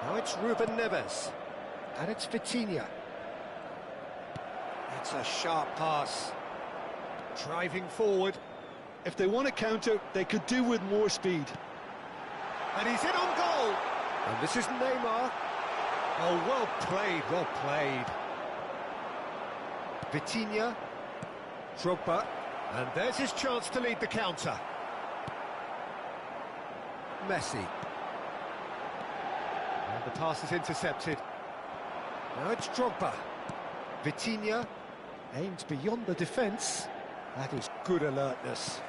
Now it's Ruben Neves. And it's Vitinha. It's a sharp pass. Driving forward. If they want to counter, they could do with more speed. And he's in on goal. And this is Neymar. Oh, well played, well played. Vitinha. Drogba. And there's his chance to lead the counter. Messi. And the pass is intercepted. Now it's Drogba. Vitinha aims beyond the defence. That is good alertness.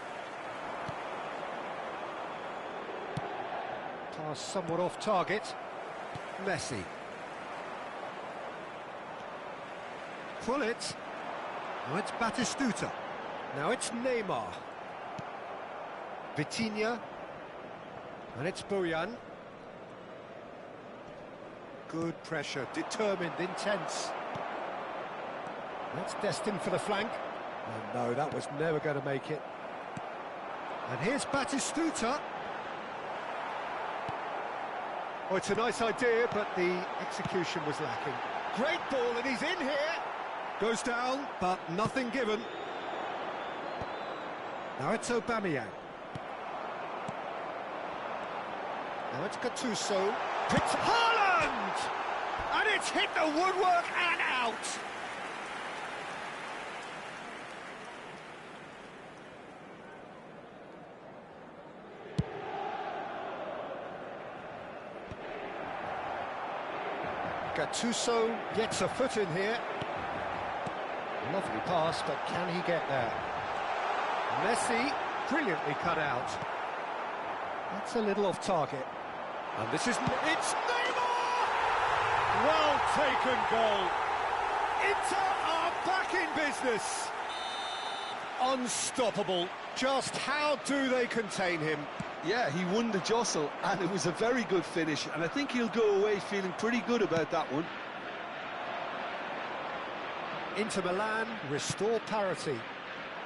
Pass somewhat off target. Messi. Pull it. Now it's Batistuta. Now it's Neymar. Vitinha. And it's Bojan. Good pressure, determined, intense. That's destined for the flank. Oh no, that was never going to make it. And here's Batistuta. Oh, it's a nice idea, but the execution was lacking. Great ball, and he's in here. Goes down, but nothing given. Now it's Aubameyang. Now it's Gattuso. It's Haaland! And it's hit the woodwork and out. Gattuso gets a foot in here. Lovely pass, but can he get there? Messi, brilliantly cut out. That's a little off target. And this is... It's Neymar! Well taken goal. Inter are back in business. Unstoppable. Just how do they contain him? Yeah, he won the jostle, and it was a very good finish, and I think he'll go away feeling pretty good about that one. Inter Milan restore parity.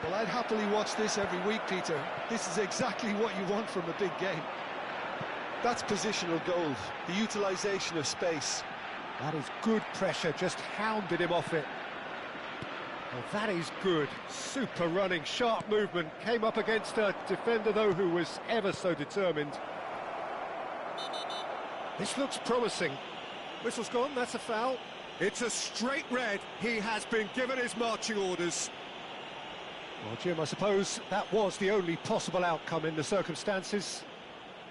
Well, I'd happily watch this every week, Peter. This is exactly what you want from a big game. That's positional goals, the utilisation of space. That is good pressure, just hounded him off it. Well, that is good. Super running, sharp movement. Came up against a defender, though, who was ever so determined. This looks promising. Whistle's gone, that's a foul. It's a straight red. He has been given his marching orders. Well, Jim, I suppose that was the only possible outcome in the circumstances.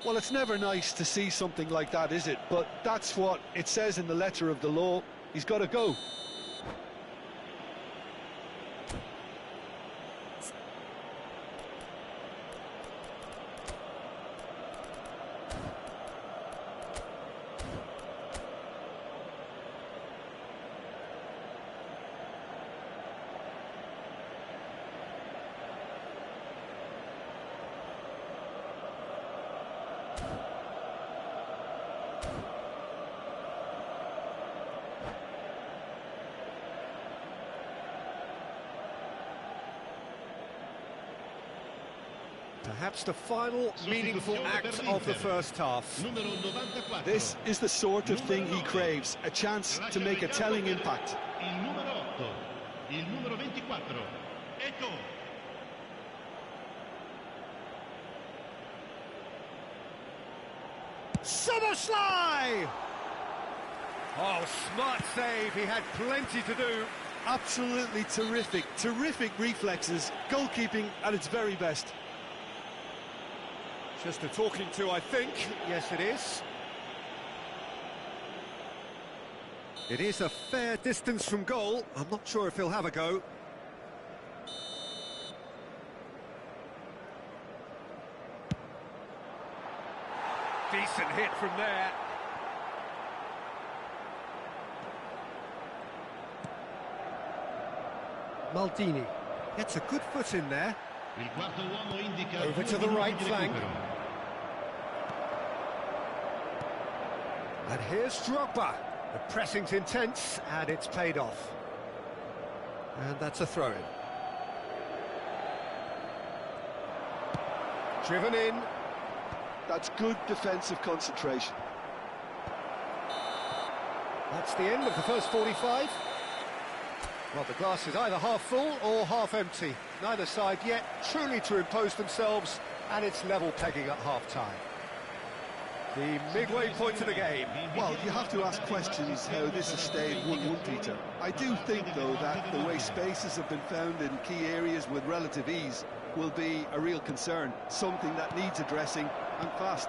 Well, it's never nice to see something like that, is it? But that's what it says in the letter of the law. He's got to go. Perhaps the final meaningful act of the first half. This is the sort of thing he craves, a chance to make a telling impact. Szoboszlai! Oh, smart save, he had plenty to do. Absolutely terrific, terrific reflexes, goalkeeping at its very best. Just a talking to, I think. Yes, it is. It is a fair distance from goal. I'm not sure if he'll have a go. Decent hit from there. Maldini gets a good foot in there. Over to the right flank. And here's Drogba. The pressing's intense, and it's paid off. And that's a throw-in. Driven in. That's good defensive concentration. That's the end of the first 45. Well, the glass is either half full or half empty. Neither side yet truly to impose themselves, and it's level pegging at half-time. The midway point of the game. Well, you have to ask questions how this has stayed 1-1, Peter. I do think, though, that the way spaces have been found in key areas with relative ease will be a real concern, something that needs addressing, and fast.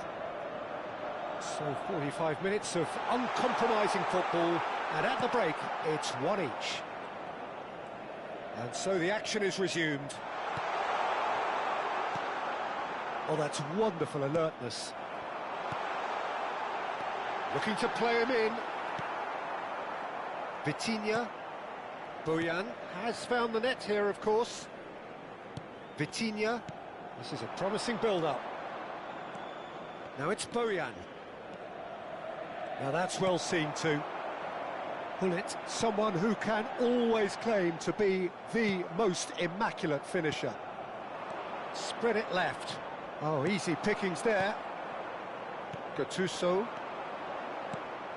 So 45 minutes of uncompromising football, and at the break, it's one each. And so the action is resumed. Oh, that's wonderful alertness. Looking to play him in. Vitinha. Bojan has found the net here, of course. Vitinha. This is a promising build-up. Now it's Bojan. Now that's well seen too. Gullit, someone who can always claim to be the most immaculate finisher. Spread it left. Oh, easy pickings there. Gattuso.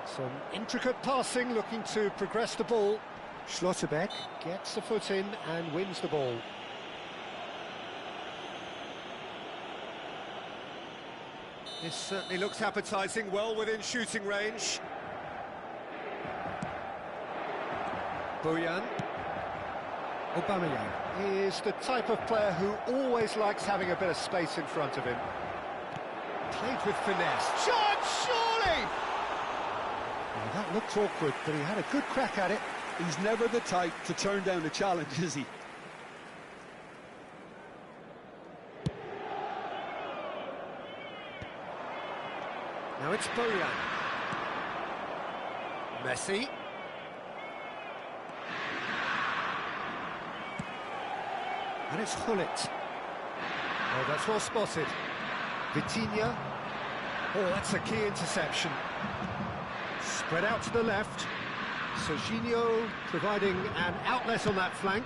Some intricate passing, looking to progress the ball. Schlotterbeck gets a foot in and wins the ball. This certainly looks appetising, well within shooting range. Bojan. Aubameyang is the type of player who always likes having a bit of space in front of him. Played with finesse. Shot, surely! Well, that looked awkward, but he had a good crack at it. He's never the type to turn down a challenge, is he? Now it's Bojan. Messi. And it's Gullit. Oh, that's well spotted. Vitinha. Oh, that's a key interception. Spread out to the left. Serginho providing an outlet on that flank.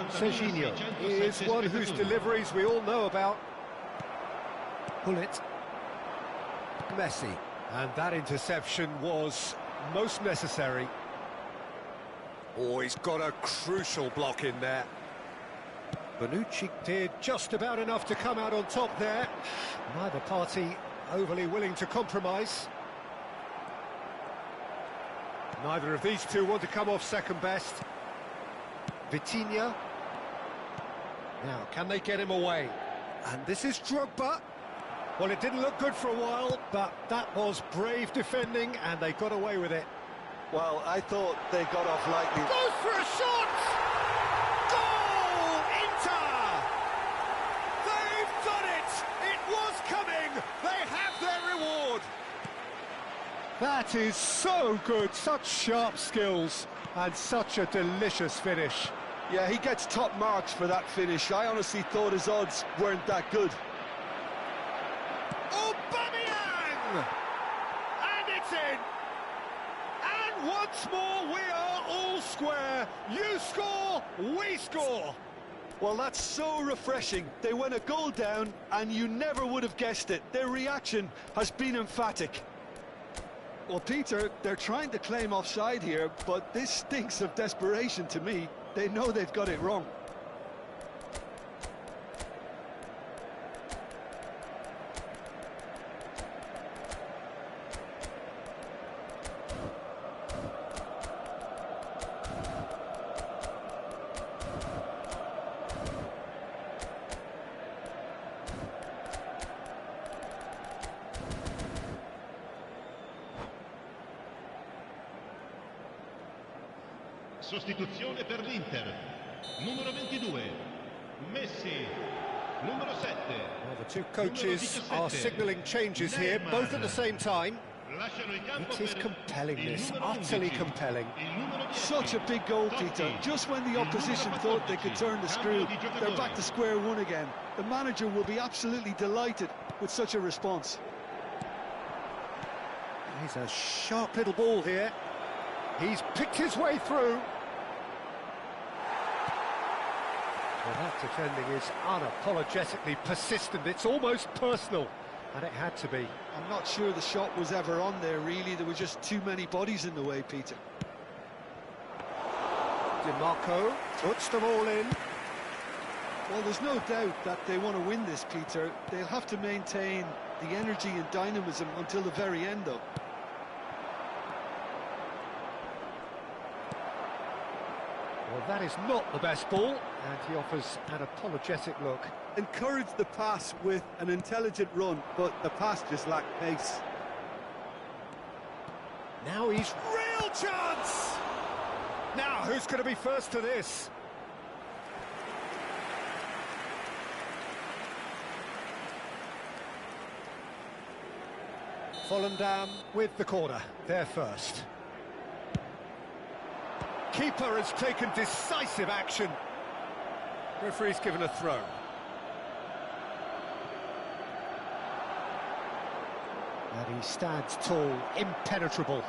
Serginho is one whose deliveries we all know about. Gullit. Messi. And that interception was most necessary. Oh, he's got a crucial block in there. Bonucci did just about enough to come out on top there. Neither party overly willing to compromise. Neither of these two want to come off second best. Vitinha. Now, can they get him away? And this is Drogba. Well, it didn't look good for a while, but that was brave defending, and they got away with it. Well, I thought they got off lightly. Goes for a shot! Goal! Inter! They've done it! It was coming! They have their reward! That is so good, such sharp skills, and such a delicious finish. Yeah, he gets top marks for that finish. I honestly thought his odds weren't that good. Aubameyang! And it's in! And once more we are all square. You score, we score. Well, that's so refreshing. They went a goal down and you never would have guessed it. Their reaction has been emphatic. Well, Peter, they're trying to claim offside here, but this stinks of desperation to me. They know they've got it wrong. Sostituzione per l'Inter. Numero 22, Messi. Numero 7. Well, the two coaches are signalling changes here, both at the same time. It is compelling, this, utterly compelling. Such a big goal, Peter. Just when the opposition thought they could turn the screw, they're back to square one again. The manager will be absolutely delighted with such a response. He's a sharp little ball here. He's picked his way through. Well, that defending is unapologetically persistent. It's almost personal. And it had to be. I'm not sure the shot was ever on there, really. There were just too many bodies in the way, Peter. DiMarco puts them all in. Well, there's no doubt that they want to win this, Peter. They'll have to maintain the energy and dynamism until the very end, though. Well, that is not the best ball, and he offers an apologetic look. Encourage the pass with an intelligent run, but the pass just lacked pace. Now he's real chance! Now, who's going to be first to this? Volendam with the corner, they're first. Keeper has taken decisive action. Referee's given a throw. And he stands tall, impenetrable.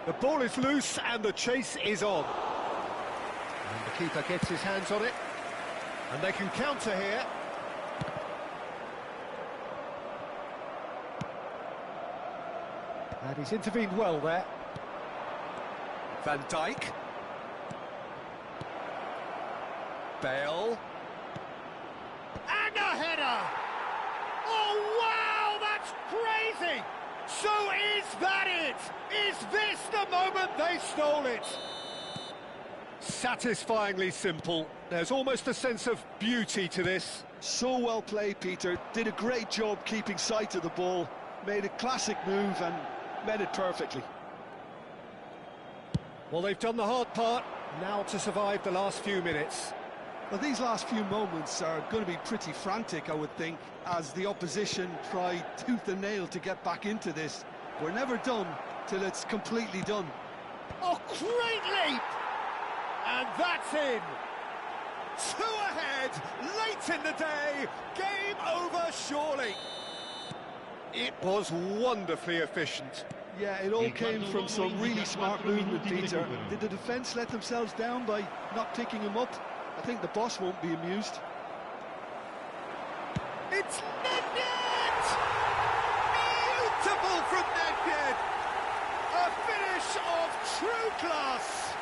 The ball is loose and the chase is on. And the keeper gets his hands on it. And they can counter here. And he's intervened well there. Van Dijk. Bale. And a header! Oh, wow, that's crazy! So is that it? Is this the moment they stole it? Satisfyingly simple. There's almost a sense of beauty to this. So well played, Peter. Did a great job keeping sight of the ball. Made a classic move and met it perfectly. Well, they've done the hard part. Now to survive the last few minutes. Well, these last few moments are going to be pretty frantic, I would think, as the opposition try tooth and nail to get back into this. We're never done till it's completely done. Oh, great leap! And that's in! 2 ahead, late in the day, game over surely. It was wonderfully efficient. Yeah, it all came from some really smart movement, Peter. Did the defence let themselves down by not picking him up? I think the boss won't be amused. It's Nedved! Beautiful from Nedved! A finish of true class!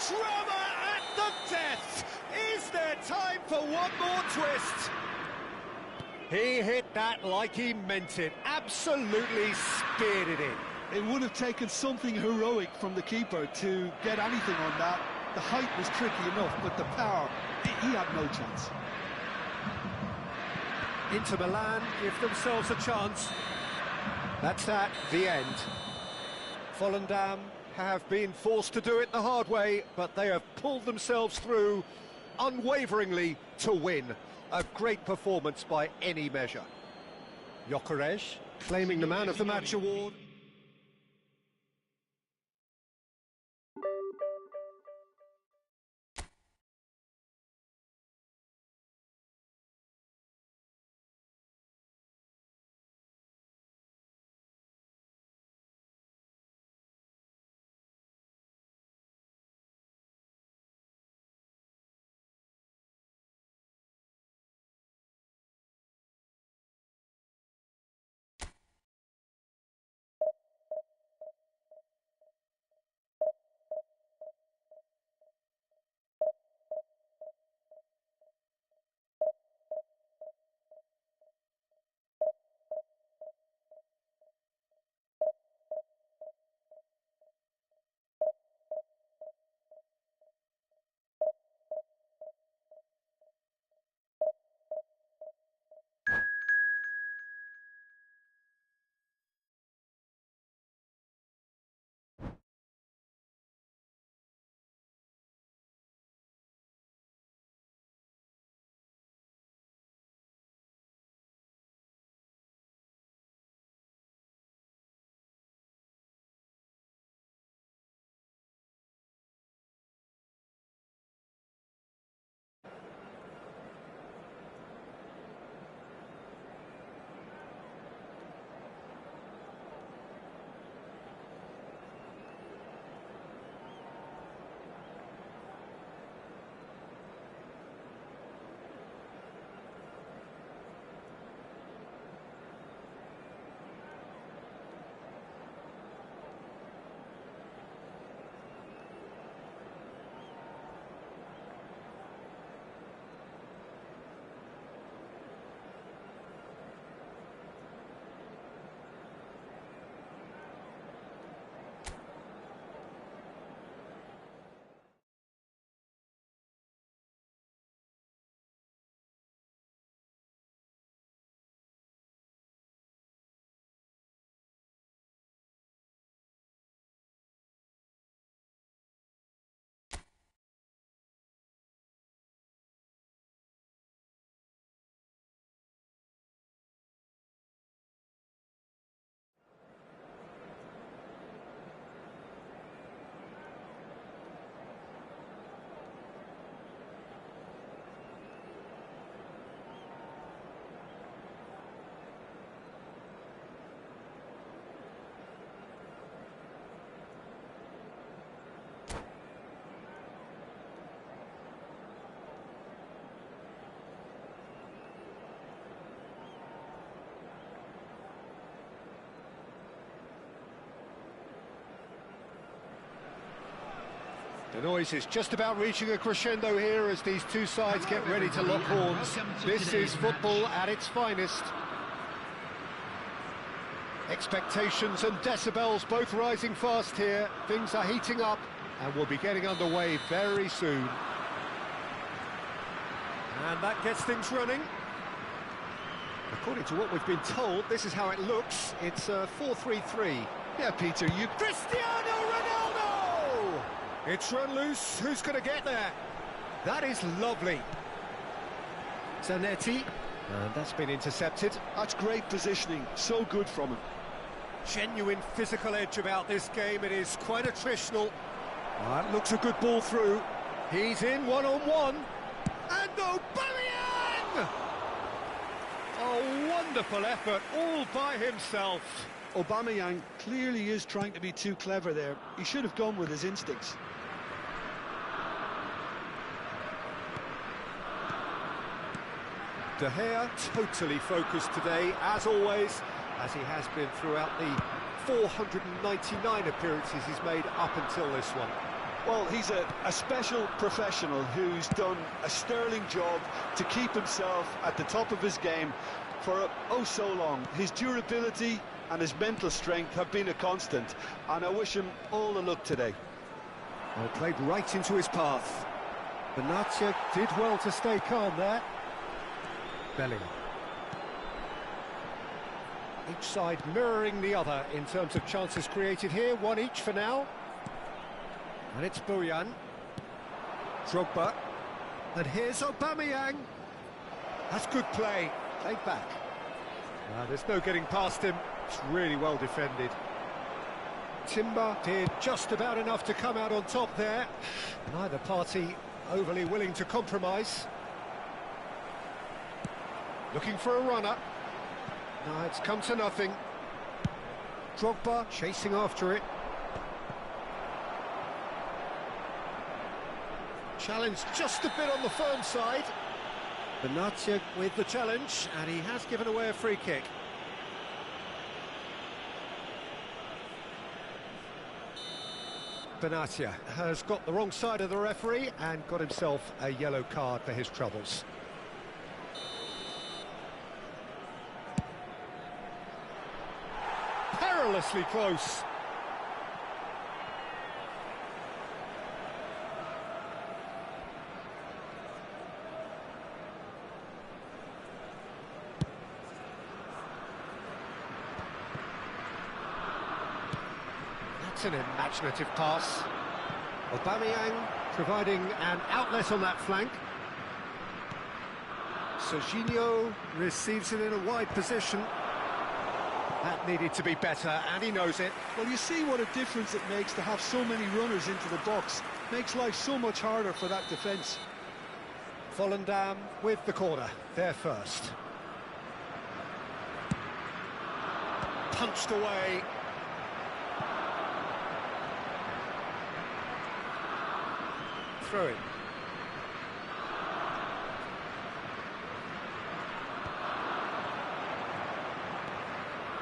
Drama at the death! Is there time for one more twist? He hit that like he meant it. Absolutely speared it in. It would have taken something heroic from the keeper to get anything on that. The height was tricky enough, but the power, he had no chance. Inter Milan give themselves a chance. That's that, the end. Volendam have been forced to do it the hard way, but they have pulled themselves through unwaveringly to win. A great performance by any measure. Gyökeres claiming the Man of the Match award. The noise is just about reaching a crescendo here as these two sides get ready to lock horns. This is football at its finest. Expectations and decibels both rising fast here. Things are heating up and we'll be getting underway very soon. And that gets things running. According to what we've been told, this is how it looks. It's a 4-3-3. Yeah, Peter, you... Cristiano Ronaldo! It's run loose. Who's going to get there? That is lovely. Zanetti. And that's been intercepted. That's great positioning. So good from him. Genuine physical edge about this game. It is quite attritional. That looks a good ball through. He's in one-on-one. And Aubameyang! A wonderful effort, all by himself. Aubameyang clearly is trying to be too clever there. He should have gone with his instincts. De Gea totally focused today, as always, as he has been throughout the 499 appearances he's made up until this one. Well, he's a special professional who's done a sterling job to keep himself at the top of his game for oh so long. His durability and his mental strength have been a constant, and I wish him all the luck today. Well, played right into his path. Benatia did well to stay calm there. Bellingham. Each side mirroring the other in terms of chances created here, one each for now. And it's Bojan. Drogba. And here's Aubameyang. That's good play. Played back. There's no getting past him. It's really well defended. Timber did just about enough to come out on top there. Neither party overly willing to compromise. Looking for a runner. No, it's come to nothing. Drogba chasing after it. Challenge just a bit on the firm side. Benatia with the challenge, and he has given away a free kick. Benatia has got the wrong side of the referee and got himself a yellow card for his troubles. Perilously close. That's an imaginative pass. Aubameyang providing an outlet on that flank. Serginho receives it in a wide position. That needed to be better, and he knows it. Well, you see what a difference it makes to have so many runners into the box. Makes life so much harder for that defence. Volendam with the corner, there first. Punched away. Throw it.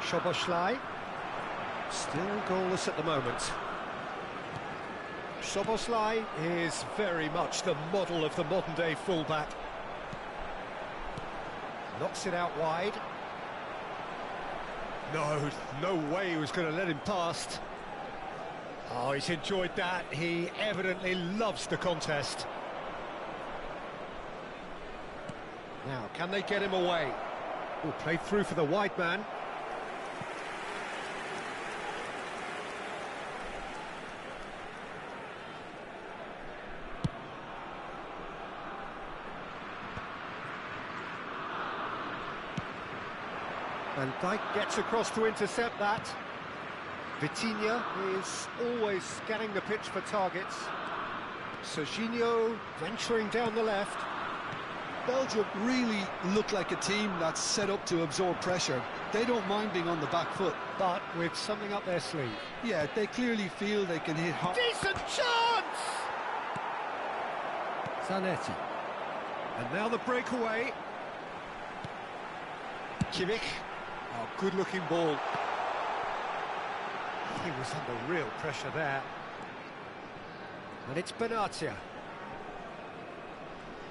Szoboszlai, still goalless at the moment. Szoboszlai is very much the model of the modern-day fullback. Knocks it out wide. No way he was going to let him past. Oh, he's enjoyed that. He evidently loves the contest. Now, can they get him away? Oh, played through for the wide man. And Dijk gets across to intercept that. Vitinha is always scanning the pitch for targets. Serginho venturing down the left. Belgium really look like a team that's set up to absorb pressure. They don't mind being on the back foot. But with something up their sleeve. Yeah, they clearly feel they can hit hard. Decent chance! Zanetti. And now the breakaway. Kimmich. Oh, good-looking ball. He was under real pressure there. And it's Benatia.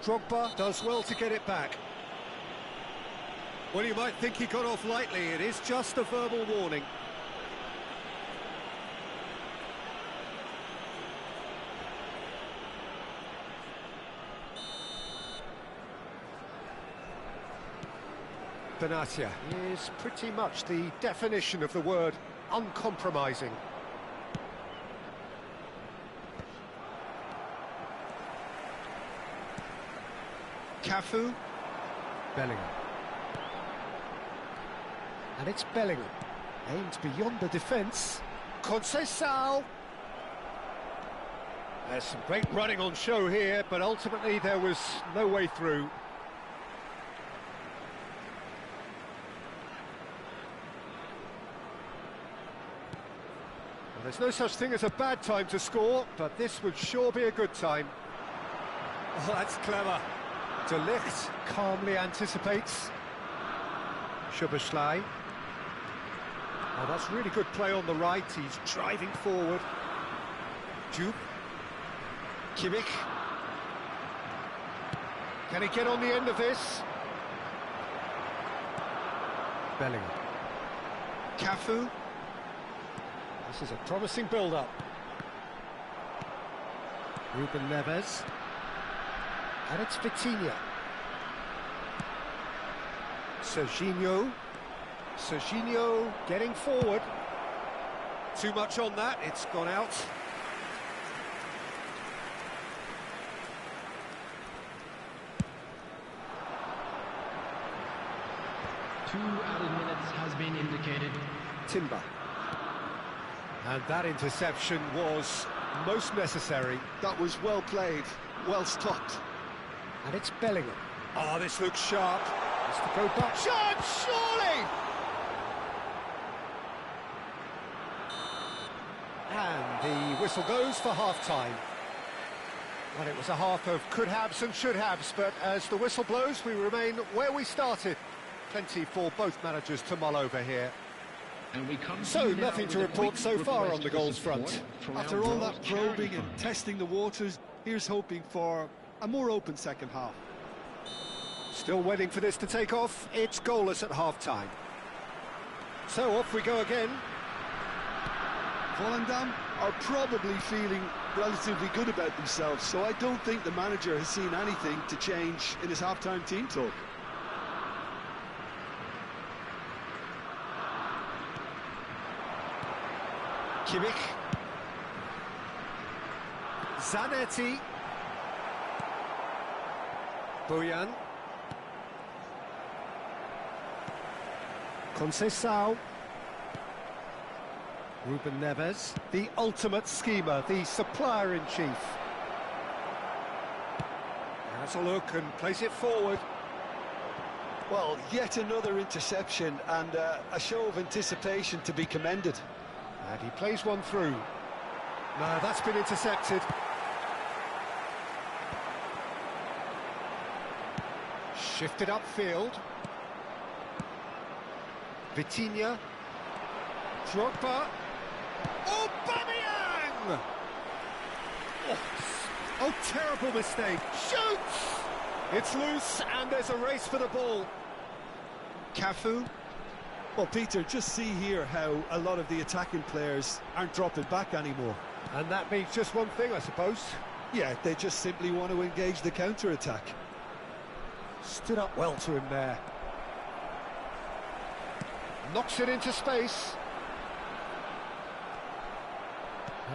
Drogba does well to get it back. Well, you might think he got off lightly. It is just a verbal warning. Benatia is pretty much the definition of the word uncompromising. Cafu. Bellingham. And it's Bellingham. Aims beyond the defence. Conceição. There's some great running on show here, but ultimately there was no way through. Well, there's no such thing as a bad time to score, but this would sure be a good time. Oh, that's clever. De Ligt calmly anticipates. Szoboszlai. Oh, that's really good play on the right. He's driving forward. Jupe. Kimmich. Can he get on the end of this? Bellingham. Cafu. This is a promising build-up. Ruben Neves. And it's Vitinha. Serginho. Serginho getting forward. Too much on that, it's gone out. Two added minutes has been indicated. Timber. And that interception was most necessary. That was well played, well stopped. And it's Bellingham. Oh, this looks sharp. Has to go back. Shot, surely! And the whistle goes for half-time. Well, it was a half of could-haves and should-haves, but as the whistle blows, we remain where we started. Plenty for both managers to mull over here. And we come So, nothing to report so far on the goals front. After all that probing and testing the waters, here's hoping for a more open second half. Still waiting for this to take off. It's goalless at half-time. So, off we go again. Volendam are probably feeling relatively good about themselves, so I don't think the manager has seen anything to change in his half-time team talk. Kimmich. Zanetti. Bojan. Conceição. Ruben Neves, the ultimate schemer, the supplier-in-chief. Has a look and plays it forward. Well, yet another interception and a show of anticipation to be commended. And he plays one through. No, that's been intercepted. Shifted upfield. Vitinha. Drogba. Aubameyang! Oh, terrible mistake. Shoots! It's loose and there's a race for the ball. Cafu. Well, Peter, just see here how a lot of the attacking players aren't dropping back anymore. And that means just one thing, I suppose. Yeah, they just simply want to engage the counter-attack. Stood up well to him there. Knocks it into space.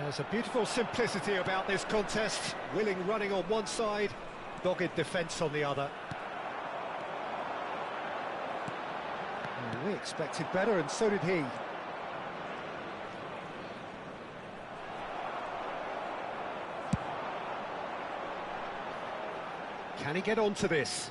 There's a beautiful simplicity about this contest. Willing running on one side, dogged defence on the other. We expected better, and so did he. Can he get onto this?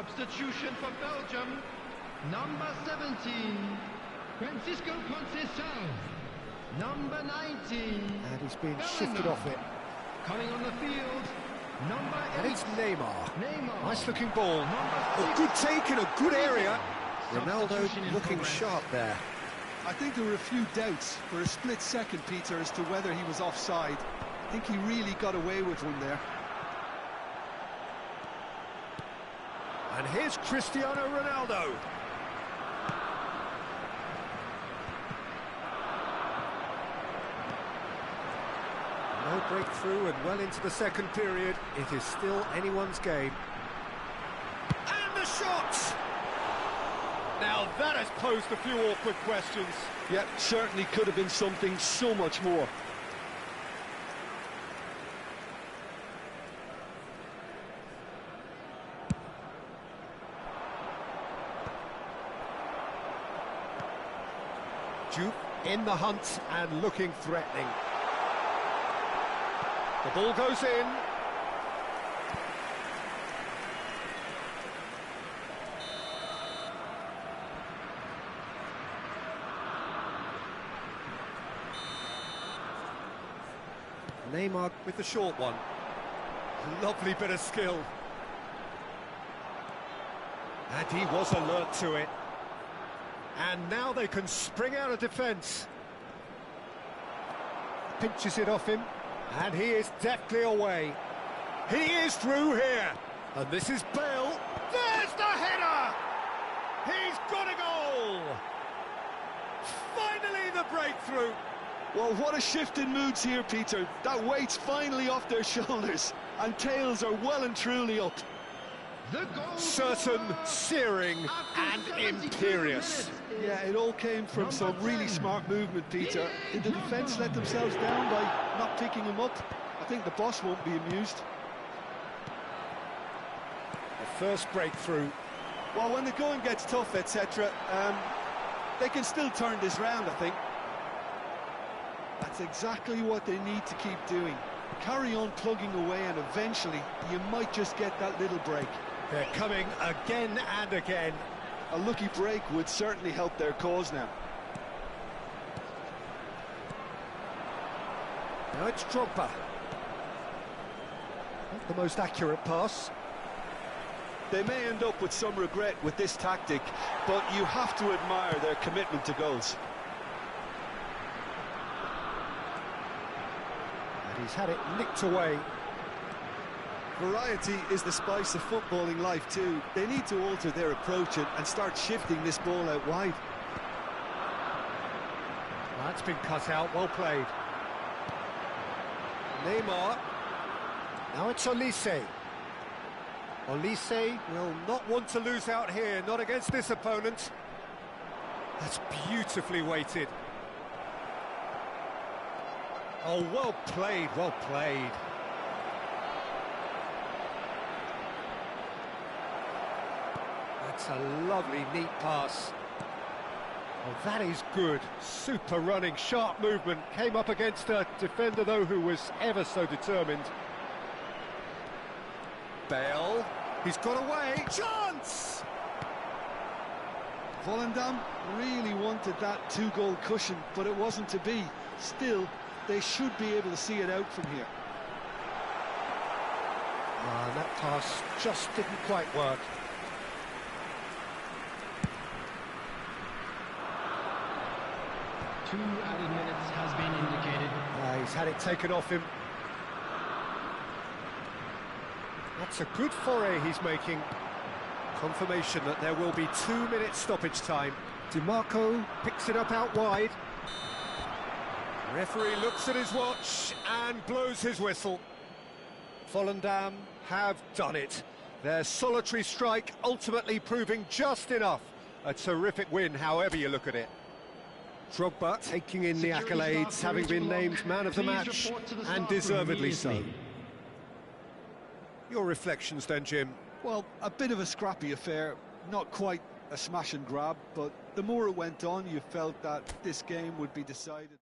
Substitution for Belgium. Number 17, Francisco Conceição. Number 19. And he's been shifted off it. Coming on the field, number 8. And it's Neymar. Neymar. Nice looking ball. Number A 6. good take in a good area. Ronaldo Substitution in looking progress. sharp there. I think there were a few doubts for a split second, Peter, as to whether he was offside. I think he really got away with one there. And here's Cristiano Ronaldo. No breakthrough and well into the second period. It is still anyone's game. And the shot! Now that has posed a few awkward questions. Yeah, certainly could have been something so much more. Jupe in the hunt and looking threatening. The ball goes in. Neymar with the short one. Lovely bit of skill. And he was alert to it. And now they can spring out of defence. Pinches it off him. And he is deftly away. He is through here. And this is Bale. There's the header! He's got a goal! Finally the breakthrough. Well, what a shift in moods here, Peter. That weight's finally off their shoulders, and tails are well and truly up. The goal. Certain, searing and After 72 imperious. minutes. Yeah, it all came from some really smart movement, Peter. Did the defence let themselves down by not picking him up? I think the boss won't be amused. The first breakthrough. Well, when the going gets tough, etc., they can still turn this round, I think. That's exactly what they need to keep doing. Carry on plugging away, and eventually you might just get that little break. They're coming again and again. A lucky break would certainly help their cause now. Now it's Drogba. Not the most accurate pass. They may end up with some regret with this tactic, but you have to admire their commitment to goals. And he's had it nicked away. Variety is the spice of footballing life too. They need to alter their approach and start shifting this ball out wide. That's been cut out, well played. Neymar. Now it's Olise. Olise will not want to lose out here, not against this opponent. That's beautifully weighted. Oh, well played, well played. That's a lovely, neat pass. Oh, that is good. Super running, sharp movement. Came up against a defender, though, who was ever so determined. Bale. He's got away. Chance! Volendam really wanted that two-goal cushion, but it wasn't to be. Still, they should be able to see it out from here. That pass just didn't quite work. Two added minutes has been indicated. He's had it taken off him. That's a good foray he's making. Confirmation that there will be 2 minutes stoppage time. DiMarco picks it up out wide. Referee looks at his watch and blows his whistle. Volendam have done it. Their solitary strike ultimately proving just enough. A terrific win, however you look at it. Drogba taking in the accolades, having been named man of the match, and deservedly so. Your reflections then, Jim? Well, a bit of a scrappy affair, not quite a smash and grab, but the more it went on, you felt that this game would be decided.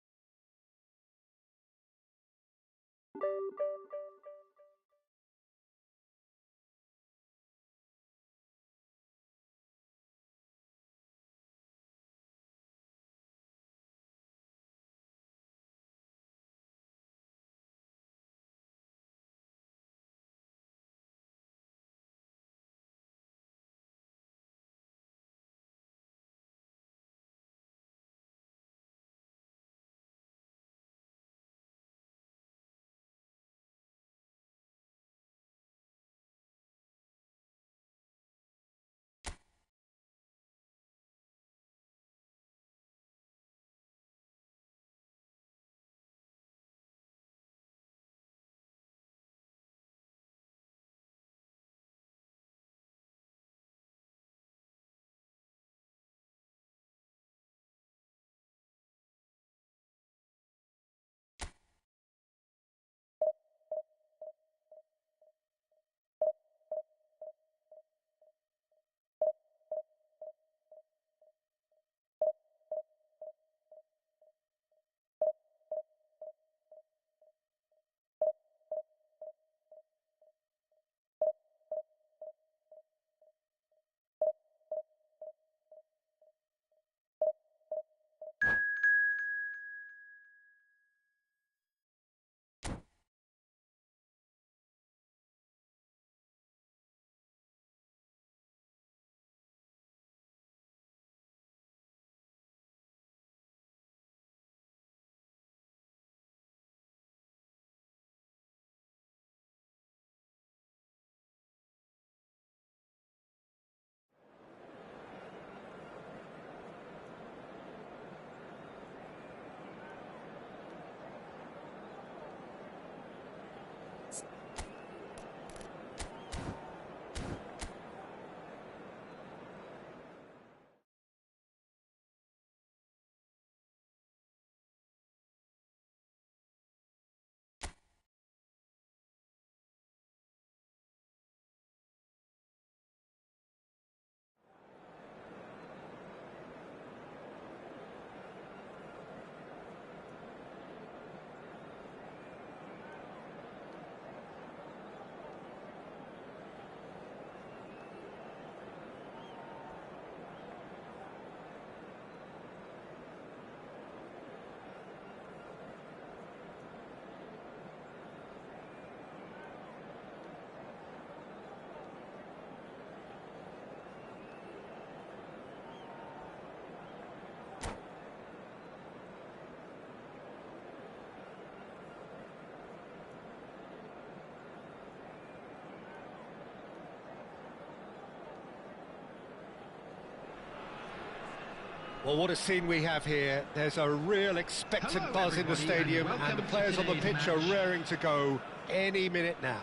Well, what a scene we have here. There's a real expectant Hello, buzz in the everybody, stadium, and and the welcome players to on the today's pitch are match. raring to go any minute now.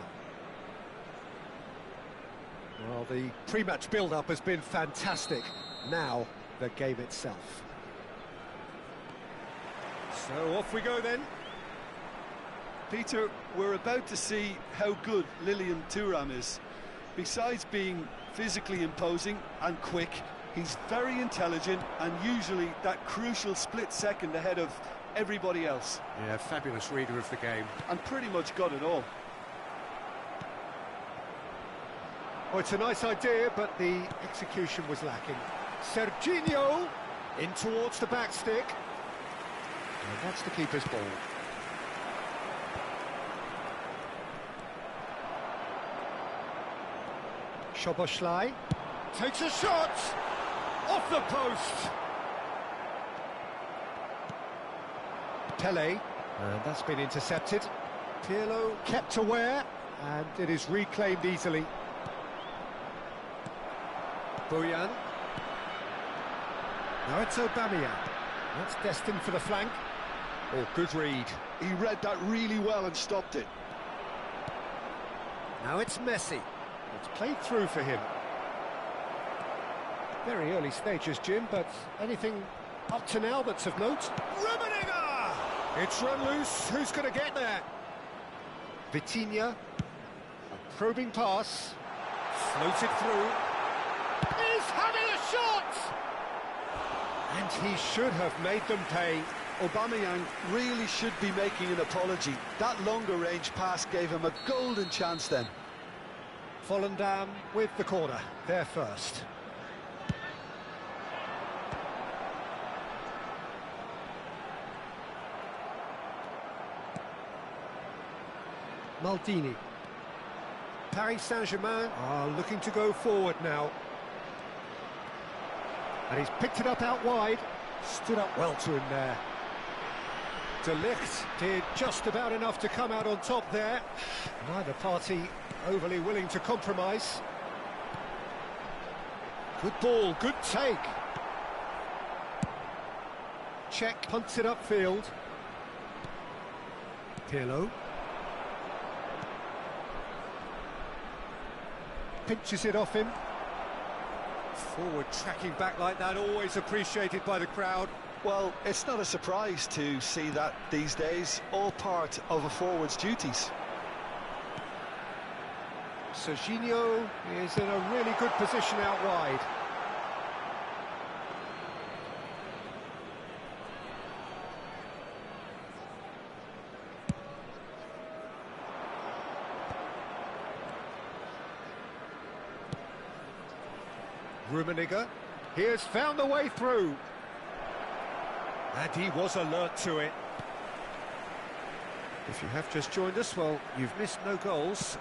Well, the pre-match build-up has been fantastic. Now, the game itself. So off we go then. Peter, we're about to see how good Lilian Thuram is. Besides being physically imposing and quick, he's very intelligent and usually that crucial split second ahead of everybody else. Yeah, fabulous reader of the game. And pretty much got it all. Oh, it's a nice idea, but the execution was lacking. Serginho in towards the back stick. And that's the keeper's ball. Szoboszlai takes a shot off the post. Pele, and that's been intercepted. Pirlo kept aware, and it is reclaimed easily. Bojan. Now it's Aubameyang. That's destined for the flank. Oh, good read. He read that really well and stopped it. Now it's Messi. It's played through for him. Very early stages, Jim, but anything up to now that's of note? Rummenigge! It's run loose. Who's going to get there? Vitinha. A probing pass. Floated through. He's having a shot! And he should have made them pay. Aubameyang really should be making an apology. That longer range pass gave him a golden chance then. Volendam with the corner, there first. Maldini. Paris Saint-Germain are looking to go forward now. And he's picked it up out wide. Stood up well to him there. De Ligt did just about enough to come out on top there. Neither party overly willing to compromise. Good ball, good take. Czech punts it upfield. Pirlo. Pinches it off him. Forward tracking back like that, always appreciated by the crowd. Well, it's not a surprise to see that these days, all part of a forward's duties. Serginho is in a really good position out wide. Rummenigge, he has found a way through. And he was alert to it. If you have just joined us, well, you've missed no goals.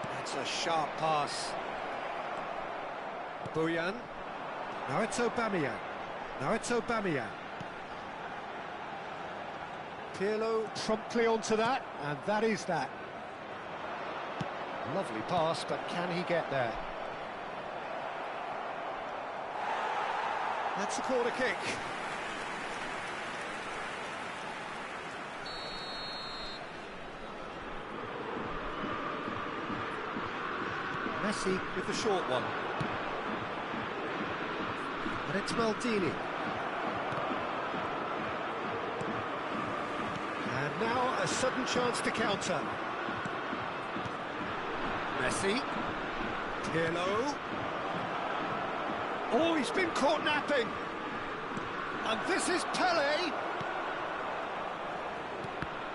That's a sharp pass. Bojan. Now it's Aubameyang. Now it's Aubameyang. Pirlo promptly onto that, and that is that. Lovely pass, but can he get there? That's a corner kick. Messi with the short one. And it's Maldini. And now a sudden chance to counter. Messi. Pirlo. Oh, he's been caught napping. And this is Pele.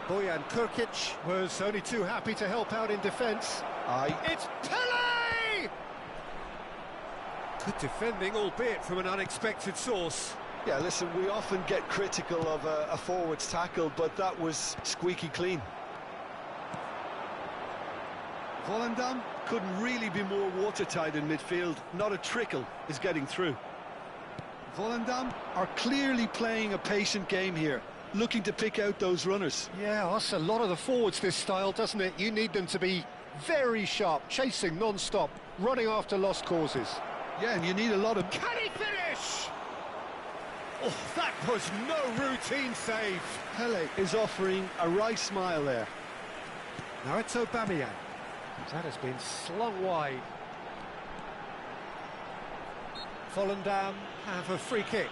Bojan Kurkic was only too happy to help out in defence. It's Pele! Good defending, albeit from an unexpected source. Yeah, listen, we often get critical of a forward's tackle, but that was squeaky clean. Volendam couldn't really be more watertight in midfield. Not a trickle is getting through. Volendam are clearly playing a patient game here, looking to pick out those runners. Yeah, that's a lot of the forwards, this style, doesn't it? You need them to be very sharp, chasing non-stop, running after lost causes. Yeah, and you need a lot of... Can he finish? Oh, that was no routine save. Pele is offering a right smile there. Now it's Aubameyang. That has been slung wide. Volendam have a free kick.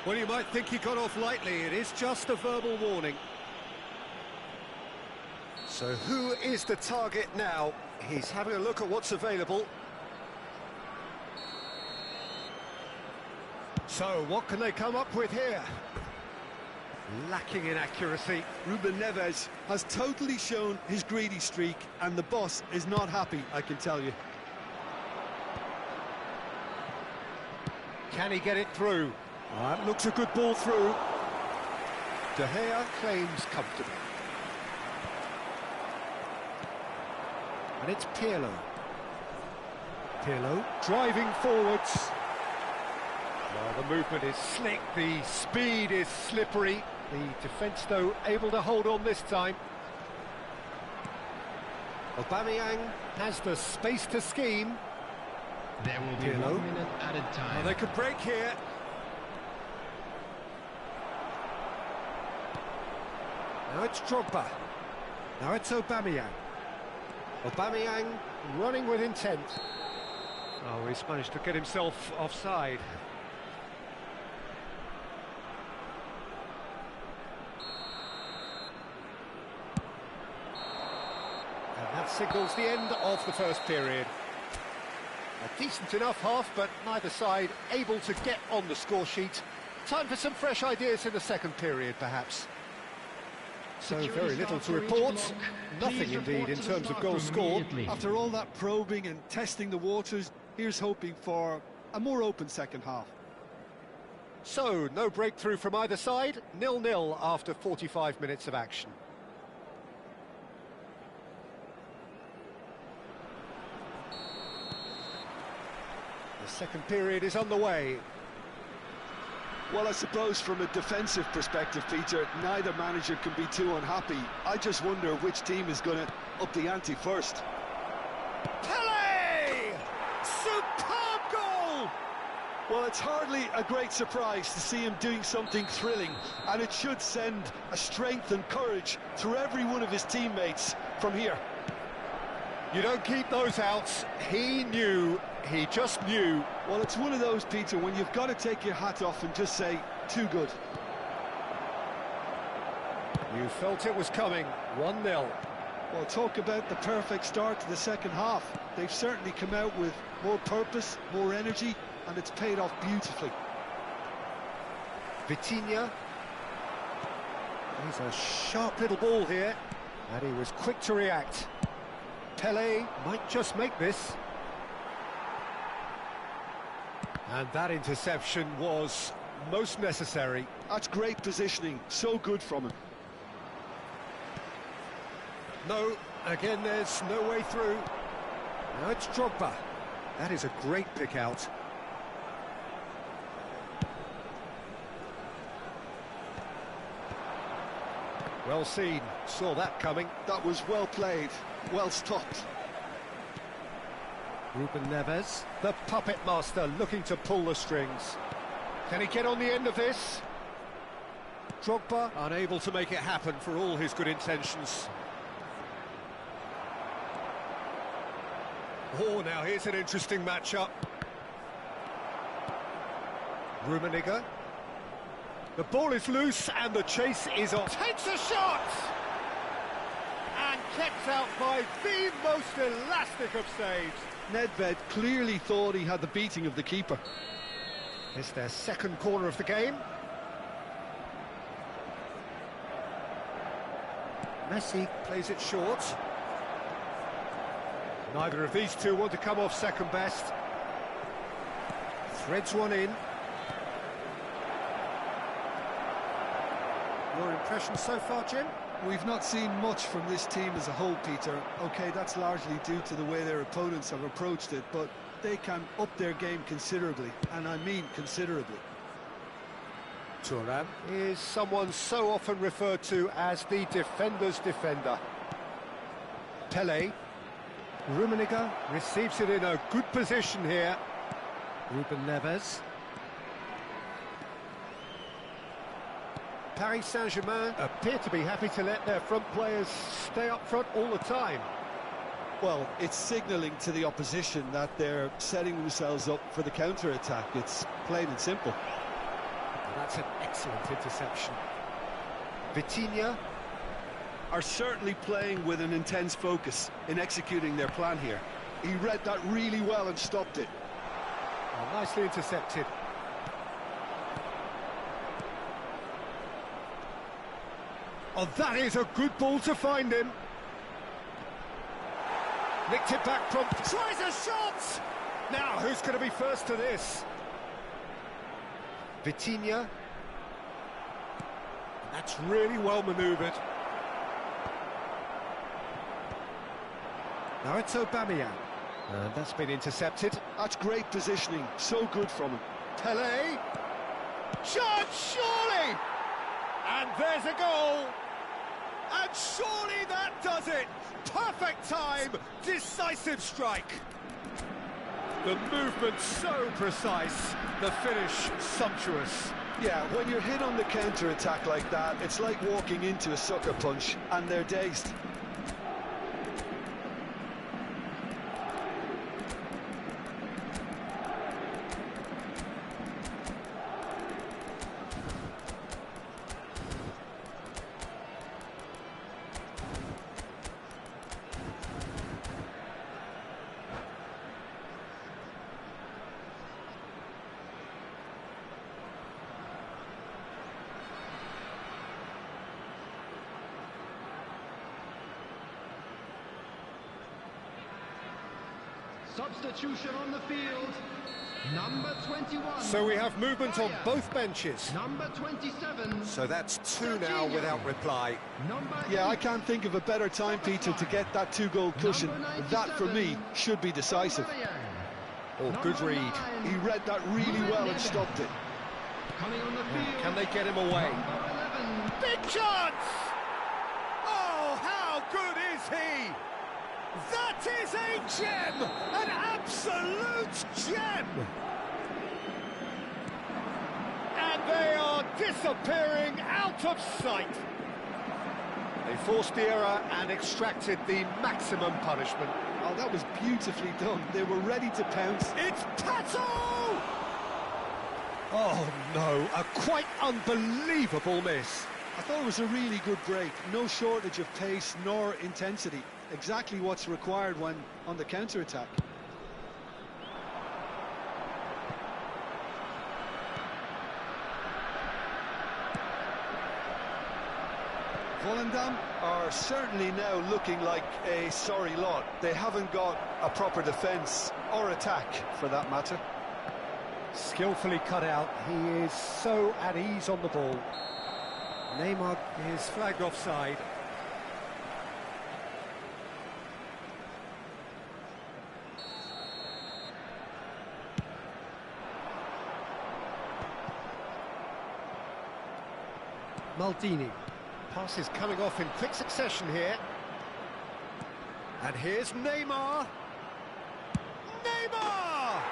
Well, you might think he got off lightly. It is just a verbal warning. So who is the target now? He's having a look at what's available. So what can they come up with here? Lacking in accuracy. Ruben Neves has totally shown his greedy streak, and the boss is not happy, I can tell you. Can he get it through? That looks a good ball through. De Gea claims comfortably. And it's Pirlo. Pirlo driving forwards. Well, the movement is slick, the speed is slippery. The defence, though, able to hold on this time. Aubameyang has the space to scheme. There will be Pirlo. 1 minute added time. Oh, they could break here. Now it's Drogba. Now it's Aubameyang. Aubameyang running with intent. Oh, he's managed to get himself offside. And that signals the end of the first period. A decent enough half, but neither side able to get on the score sheet. Time for some fresh ideas in the second period, perhaps. So very little to report. Nothing indeed in terms of goals scored. After all that probing and testing the waters, here's hoping for a more open second half. So, no breakthrough from either side. 0-0 after 45 minutes of action. The second period is underway. Well, I suppose from a defensive perspective, Peter, neither manager can be too unhappy. I just wonder which team is going to up the ante first. Pele! Superb goal! Well, it's hardly a great surprise to see him doing something thrilling, and it should send a strength and courage through every one of his teammates from here. You don't keep those outs. He knew. He just knew. Well, it's one of those, Peter, when you've got to take your hat off and just say, too good. You felt it was coming. 1-0. Well, talk about the perfect start to the second half. They've certainly come out with more purpose, more energy, and it's paid off beautifully. Vitinha. He's a sharp little ball here, and he was quick to react. Pele might just make this. And that interception was most necessary. That's great positioning, so good from him. No, again there's no way through. Now it's Drogba. That is a great pick out. Well seen, saw that coming. That was well played, well stopped. Ruben Neves, the puppet master, looking to pull the strings. Can he get on the end of this? Drogba unable to make it happen for all his good intentions. Oh, now here's an interesting matchup. Rummenigge. The ball is loose and the chase is on. Takes a shot! And kept out by the most elastic of saves. Nedved clearly thought he had the beating of the keeper. It's their second corner of the game. Messi plays it short. Neither of these two want to come off second best. Threads one in. Your impression so far, Jim? We've not seen much from this team as a whole, Peter. OK, that's largely due to the way their opponents have approached it, but they can up their game considerably, and I mean considerably. Thuram is someone so often referred to as the defender's defender. Pele. Rummenigge receives it in a good position here. Ruben Neves. Paris Saint-Germain appear to be happy to let their front players stay up front all the time. Well, it's signalling to the opposition that they're setting themselves up for the counter-attack. It's plain and simple. That's an excellent interception. Vitinha are certainly playing with an intense focus in executing their plan here. He read that really well and stopped it. oh, nicely intercepted. Oh, that is a good ball to find him. Nicked it back from... Tries a shot! Now, who's going to be first to this? Vitinha. That's really well manoeuvred. Now it's Aubameyang. And that's been intercepted. That's great positioning, so good from him. Pelé. Shot, surely! And there's a goal! And surely that does it! Perfect time, decisive strike. The movement so precise, the finish sumptuous. Yeah, when you're hit on the counter-attack like that, it's like walking into a sucker punch, and they're dazed. Substitution on the field. Number 21. So we have movement on both benches. Number 27. So that's two now without reply. Yeah, I can't think of a better time, Peter, to get that two-goal cushion. That, for me, should be decisive. Oh, good read. He read that really well and stopped it. Coming on the field. Can they get him away? Number 11. Big chance! Oh, how good is he? That is a gem! An absolute gem! And they are disappearing out of sight. They forced the error and extracted the maximum punishment. Oh, that was beautifully done. They were ready to pounce. It's Pato! Oh no, a quite unbelievable miss. I thought it was a really good break. No shortage of pace nor intensity. Exactly what's required when on the counter-attack. Volendam are certainly now looking like a sorry lot. They haven't got a proper defence or attack, for that matter. Skillfully cut out. He is so at ease on the ball. Neymar is flagged offside. Maldini. Pass is coming off in quick succession here. And here's Neymar. Neymar!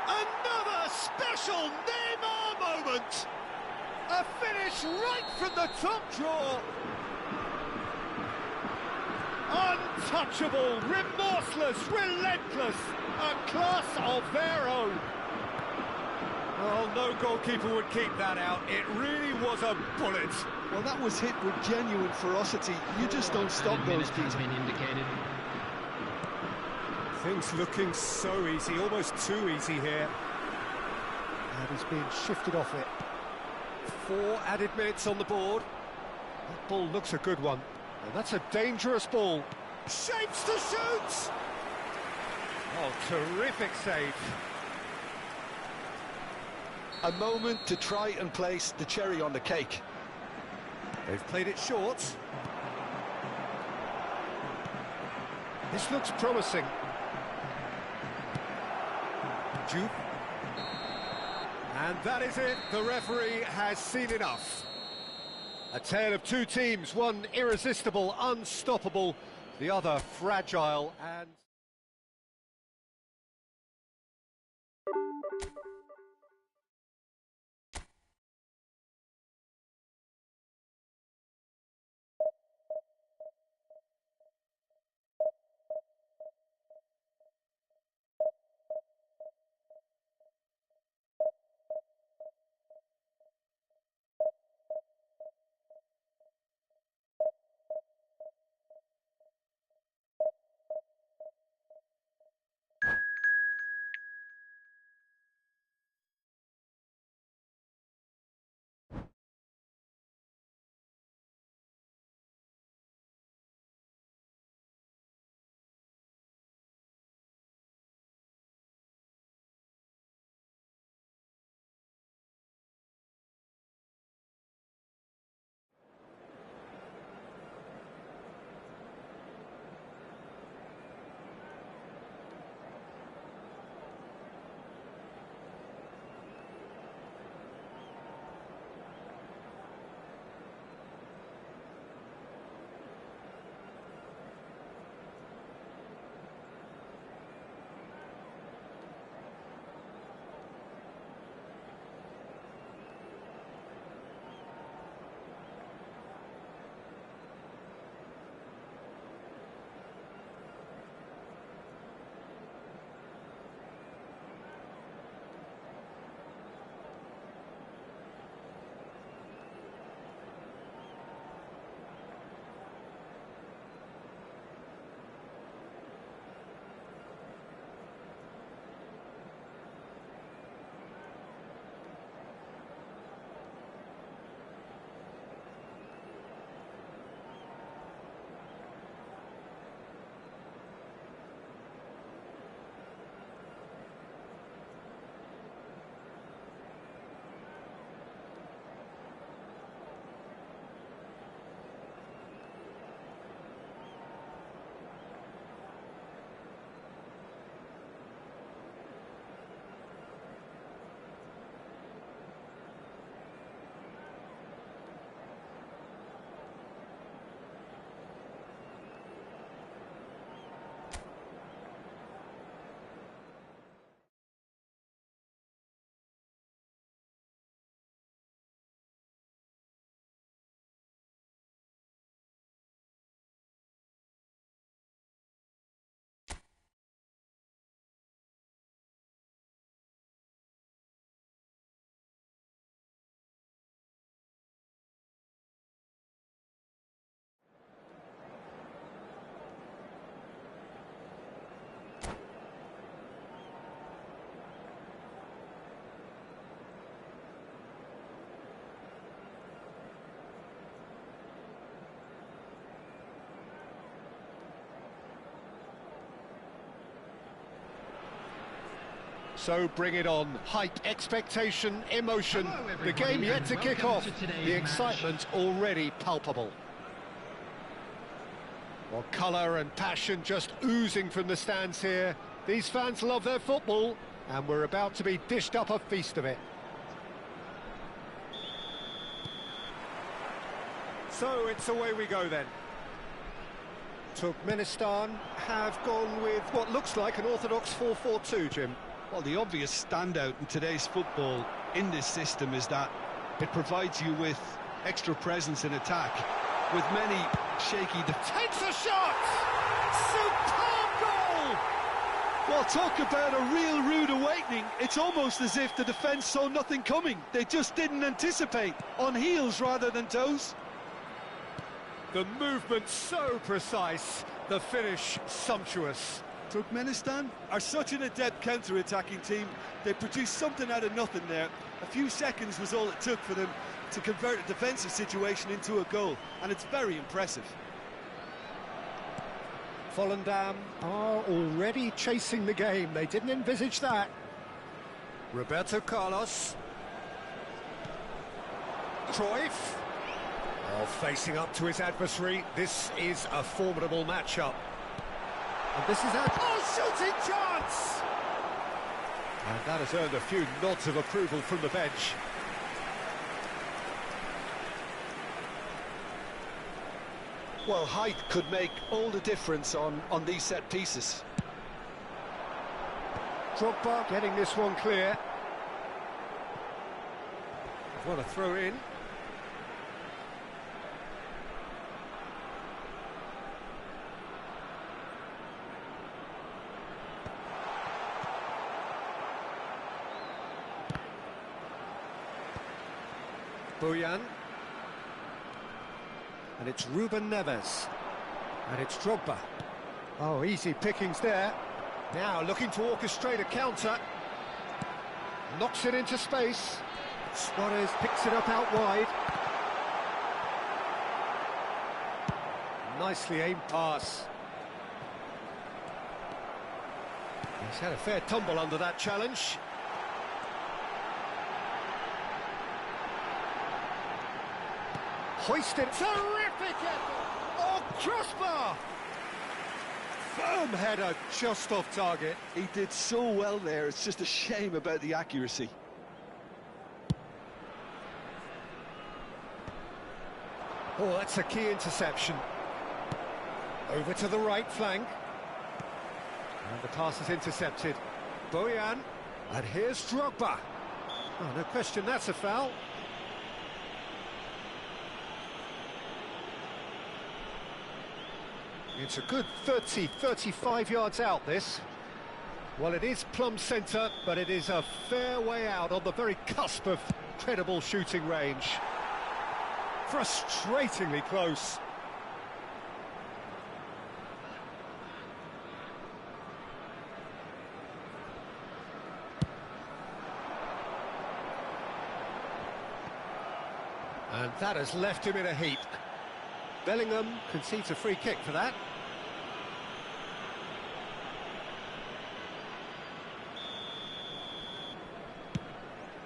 Another special Neymar moment! A finish right from the top draw. Untouchable, remorseless, relentless, a class of their own. Well, no goalkeeper would keep that out. It really was a bullet. Well, that was hit with genuine ferocity. You just don't stop those, Has Peter. been indicated. Things looking so easy, almost too easy here. And he's being shifted off it. 4 added minutes on the board. That ball looks a good one. And that's a dangerous ball. Shapes to shoot! Oh, terrific save. A moment to try and place the cherry on the cake. They've played it short. This looks promising. Juve. And that is it. The referee has seen enough. A tale of two teams, one irresistible, unstoppable, the other fragile and... So bring it on. Hype, expectation, emotion. Hello, The everybody, game yet and to kick welcome off. to today's The match. excitement already palpable. Well, colour and passion just oozing from the stands here. These fans love their football, and we're about to be dished up a feast of it. So it's away we go then. Turkmenistan have gone with what looks like an orthodox 4-4-2, Jim. Well, the obvious standout in today's football in this system is that it provides you with extra presence in attack, with many shaky... Takes a shot! Superb goal! Well, talk about a real rude awakening. It's almost as if the defence saw nothing coming. They just didn't anticipate, on heels rather than toes. The movement so precise, the finish sumptuous. Turkmenistan are such an adept counter-attacking team. They produced something out of nothing there. A few seconds was all it took for them to convert a defensive situation into a goal, and it's very impressive. Volendam are already chasing the game. They didn't envisage that. Roberto Carlos. Cruyff. Oh, facing up to his adversary. This is a formidable matchup. And this is a shooting chance! And that has earned a few nods of approval from the bench. Well, height could make all the difference on these set pieces. Drogba getting this one clear. What a throw in. Bojan. And it's Ruben Neves. And it's Drogba. Oh, easy pickings there. Now looking to orchestrate a counter. Knocks it into space. Suarez picks it up out wide. Nicely aimed pass. He's had a fair tumble under that challenge. Hoisted. Terrific effort! Oh, crossbar! Firm header, just off target. He did so well there, it's just a shame about the accuracy. Oh, that's a key interception. Over to the right flank. And the pass is intercepted. Bojan. And here's Drogba. Oh, no question, that's a foul. It's a good 30, 35 yards out, this. Well, it is plumb centre, but it is a fair way out on the very cusp of credible shooting range. Frustratingly close. And that has left him in a heap. Bellingham concedes a free kick for that.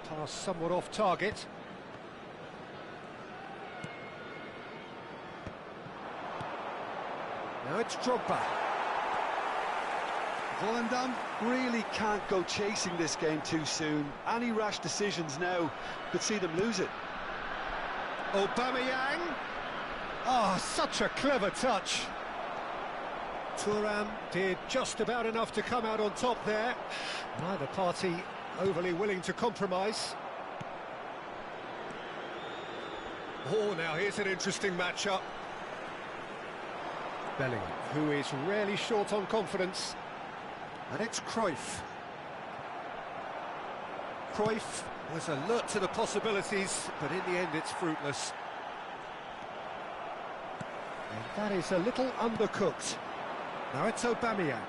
Pass somewhat off target. Now it's Drogba. Volendam really can't go chasing this game too soon. Any rash decisions now could see them lose it. Aubameyang. Oh, such a clever touch. Thuram did just about enough to come out on top there. Neither party overly willing to compromise. Oh, now here's an interesting matchup. Bellingham, who is rarely short on confidence. And it's Cruyff. Cruyff was alert to the possibilities, but in the end it's fruitless. And that is a little undercooked. Now it's Aubameyang.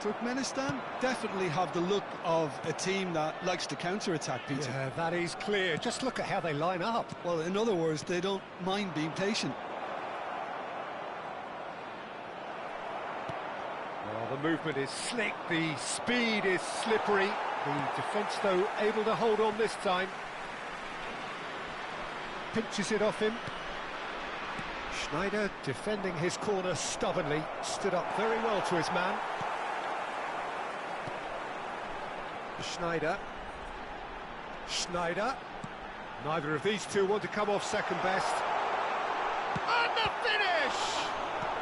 Turkmenistan definitely have the look of a team that likes to counter-attack, Peter. Yeah, that is clear. Just look at how they line up. Well, in other words, they don't mind being patient. Well, the movement is slick, the speed is slippery. The defence, though, able to hold on this time. Pinches it off him. Schneider defending his corner stubbornly, stood up very well to his man. Schneider. Neither of these two want to come off second best. And the finish!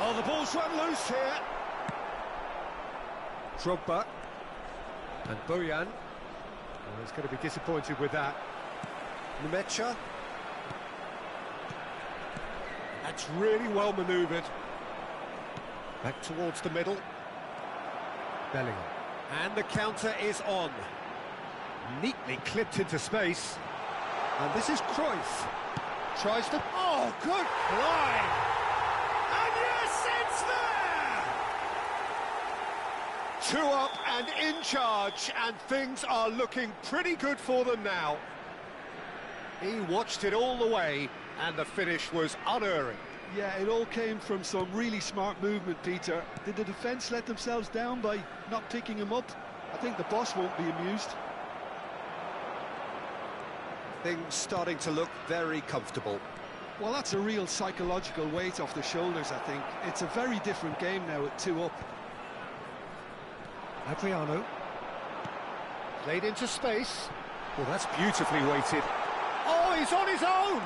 Oh, the ball's run loose here. Drogba and Bojan. Well, he's going to be disappointed with that. Numecha. That's really well manoeuvred. Back towards the middle. Bellingham. And the counter is on. Neatly clipped into space. And this is Cruyff. Tries to... Oh, good fly! And yes, it's there! 2 up and in charge, and things are looking pretty good for them now. He watched it all the way, and the finish was unerring. Yeah, it all came from some really smart movement, Peter. Did the defence let themselves down by not picking him up? I think the boss won't be amused. Things starting to look very comfortable. Well, that's a real psychological weight off the shoulders, I think. It's a very different game now at 2 up. Adriano. Played into space. Well, that's beautifully weighted. Oh, he's on his own!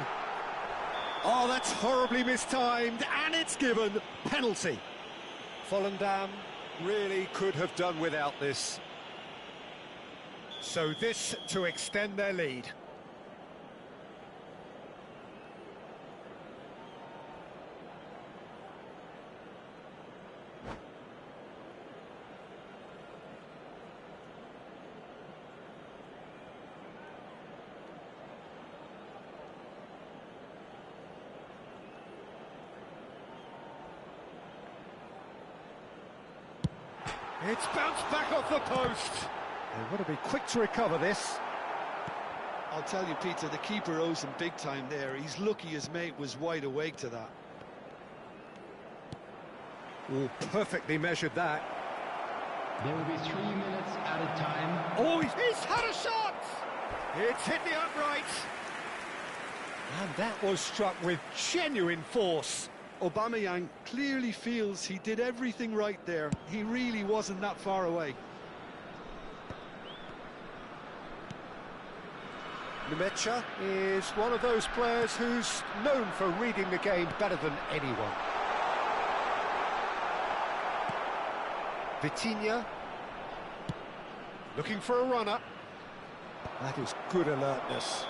Oh, that's horribly mistimed, and it's given. Penalty. Volendam really could have done without this. So this to extend their lead. It's bounced back off the post. They want to be quick to recover this. I'll tell you, Peter, the keeper owes him big time there. He's lucky his mate was wide awake to that. Oh, perfectly measured that. There will be 3 minutes added time. Oh, he's had a shot! It's hit the upright. And that was struck with genuine force. Aubameyang clearly feels he did everything right there. He really wasn't that far away. Numecha is one of those players who's known for reading the game better than anyone. Vitinha looking for a runner. That is good alertness.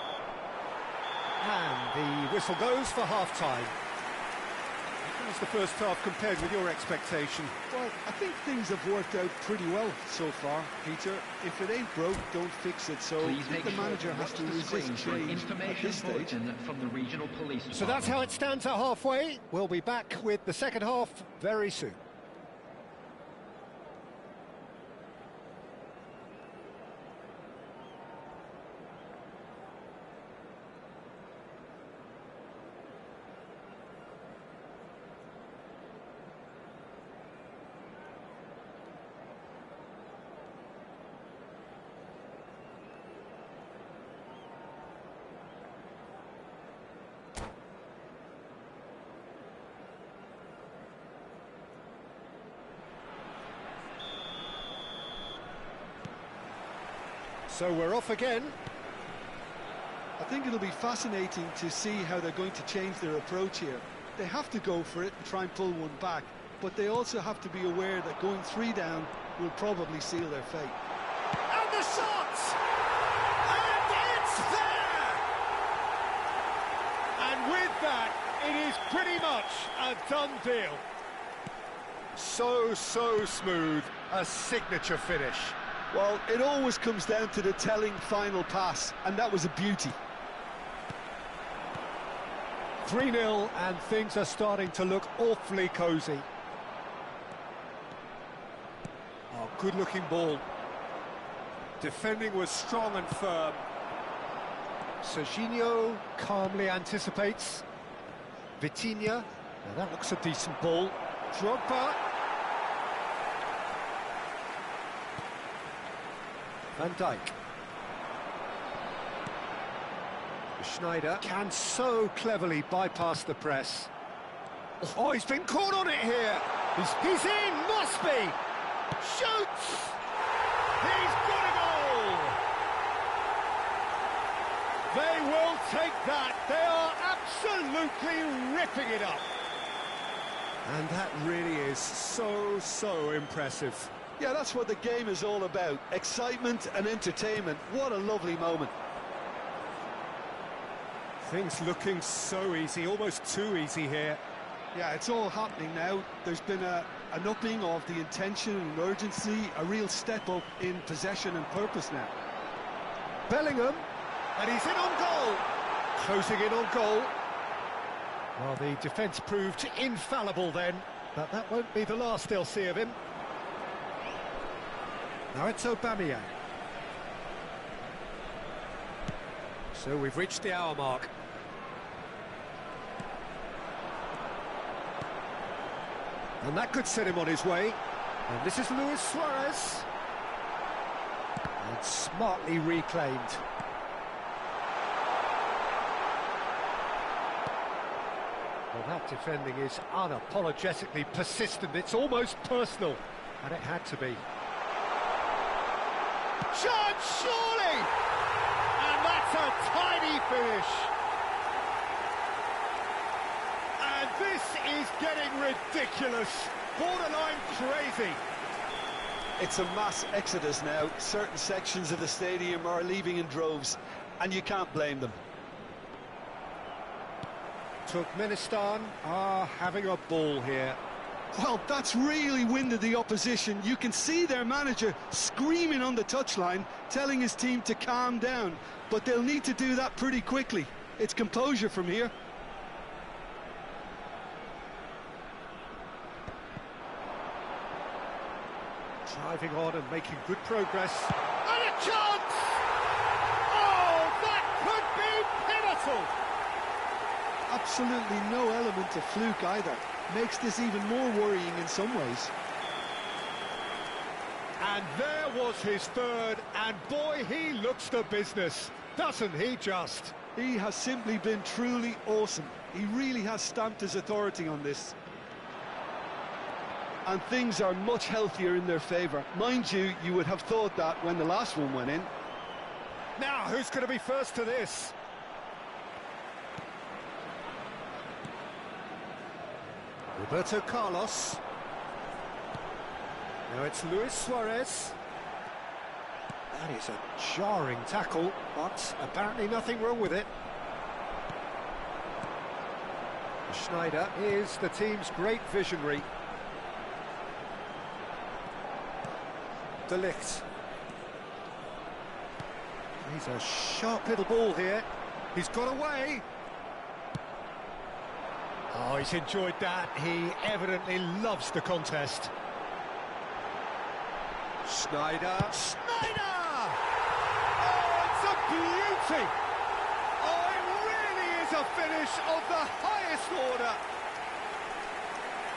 And the whistle goes for half-time. How's the first half compared with your expectation? Well, I think things have worked out pretty well so far, Peter. If it ain't broke, don't fix it. So Please make the sure manager to has watch to the resist screen for an change at information this stage. bulletin from the regional police department. So that's how it stands at halfway. We'll be back with the second half very soon. So we're off again. I think it'll be fascinating to see how they're going to change their approach here. They have to go for it and try and pull one back, but they also have to be aware that going 3 down will probably seal their fate. And the shot! And it's there! And with that, it is pretty much a done deal. So smooth, a signature finish. Well, it always comes down to the telling final pass, and that was a beauty. 3-0, and things are starting to look awfully cosy. Oh, good-looking ball. Defending was strong and firm. Serginho calmly anticipates. Vitinha, now that looks a decent ball. Drogba. Van Dijk. Schneider can so cleverly bypass the press. Oh, he's been caught on it here. He's in, must be. Shoots! He's got a goal! They will take that. They are absolutely ripping it up. And that really is so impressive. Yeah, that's what the game is all about. Excitement and entertainment. What a lovely moment. Things looking so easy, almost too easy here. Yeah, it's all happening now. There's been an upping of the intention and urgency, a real step up in possession and purpose now. Bellingham, and he's in on goal. Closing in on goal. Well, the defence proved infallible then, but that won't be the last they'll see of him. Now it's Aubameyang. So we've reached the hour mark. And that could set him on his way. And this is Luis Suarez. And smartly reclaimed. Well, that defending is unapologetically persistent. It's almost personal. And it had to be. Chance, surely! And that's a tiny finish. And this is getting ridiculous, borderline crazy. It's a mass exodus now. Certain sections of the stadium are leaving in droves, and you can't blame them. Turkmenistan are having a ball here. Well, that's really winded the opposition. You can see their manager screaming on the touchline, telling his team to calm down. But they'll need to do that pretty quickly. It's composure from here. Driving on and making good progress. And a chance! Oh, that could be pivotal! Absolutely no element of fluke either. Makes this even more worrying in some ways. And there was his third, and boy, he looks the business, doesn't he just? He has simply been truly awesome. He really has stamped his authority on this. And things are much healthier in their favour. Mind you, you would have thought that when the last one went in. Now, who's going to be first to this? Roberto Carlos. Now it's Luis Suarez. That is a jarring tackle, but apparently nothing wrong with it. Schneider is the team's great visionary. De Ligt. He's a sharp little ball here. He's got away. Oh, he's enjoyed that. He evidently loves the contest. Schneider. Schneider! Oh, it's a beauty! Oh, it really is a finish of the highest order.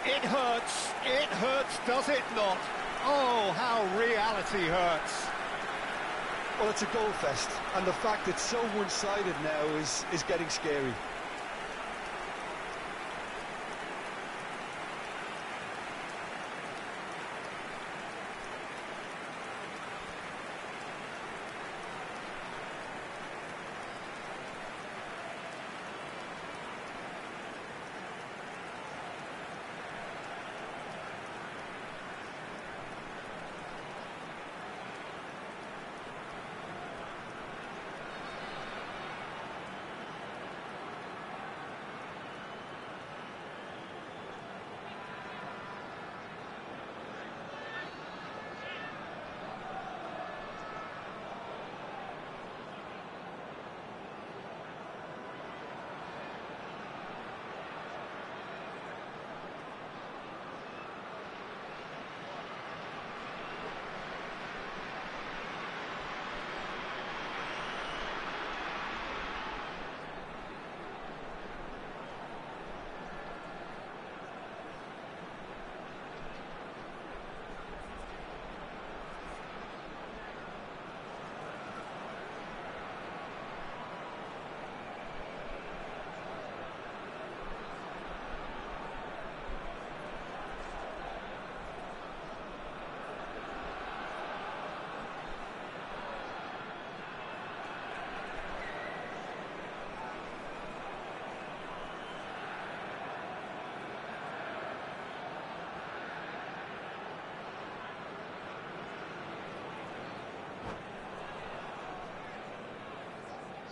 It hurts, does it not? Oh, how reality hurts. Well, it's a goal fest, and the fact it's so one-sided now is getting scary.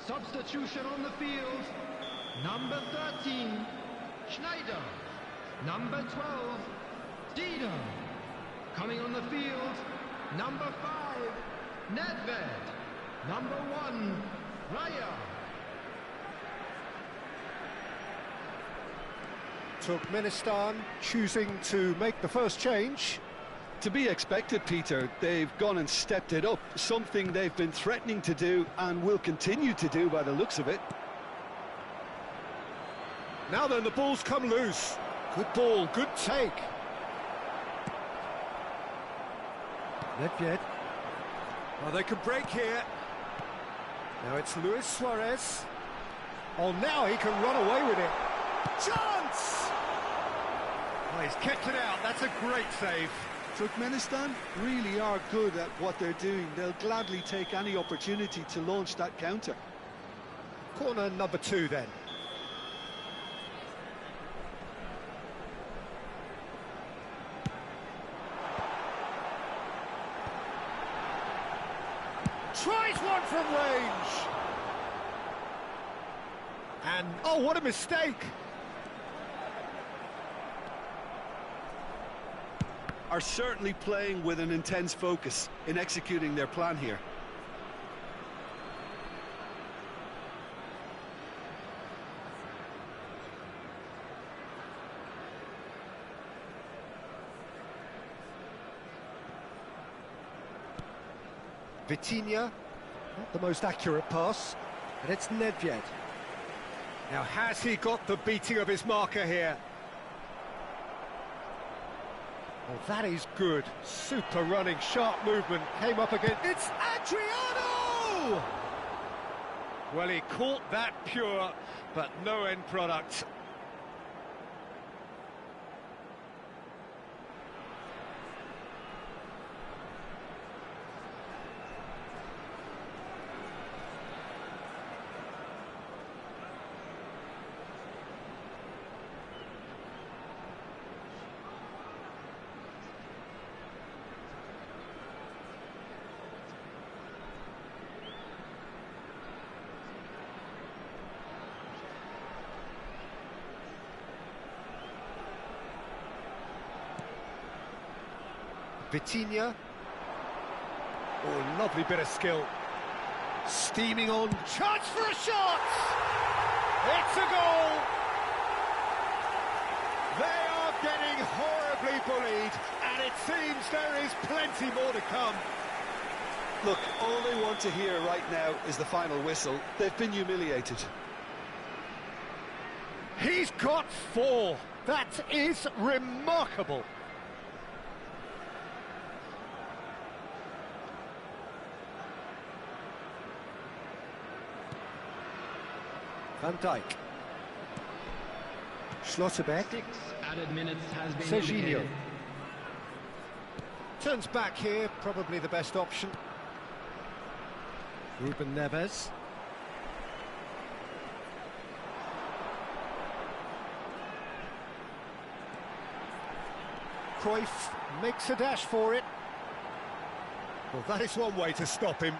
Substitution on the field. Number 13, Schneider. Number 12, Dida. Coming on the field, number 5, Nedved. Number 1, Raya. Turkmenistan choosing to make the first change. To be expected, Peter. They've gone and stepped it up, something they've been threatening to do and will continue to do by the looks of it. Now then, the ball's come loose. Good ball, good take. Nedved. Oh, they can break here. Now it's Luis Suarez. Oh, now he can run away with it. Chance! Oh, he's kept it out. That's a great save. Turkmenistan really are good at what they're doing. They'll gladly take any opportunity to launch that counter. Corner number 2 then. Tries one from range. And, oh, what a mistake. Are certainly playing with an intense focus in executing their plan here. Vitinha, not the most accurate pass, and it's Nedved. Now, has he got the beating of his marker here? Oh, that is good. Super running, sharp movement. Came up again. It's Adriano! Well, he caught that pure, but no end product. Vitinha. Oh, lovely bit of skill. Steaming on. Chance for a shot! It's a goal! They are getting horribly bullied, and it seems there is plenty more to come. Look, all they want to hear right now is the final whistle. They've been humiliated. He's got 4. That is remarkable. Van Dijk. Schlotterbeck. 6 added minutes has been Serginho. indicated. Turns back here, probably the best option. Ruben Neves. Cruyff makes a dash for it. Well, that is one way to stop him.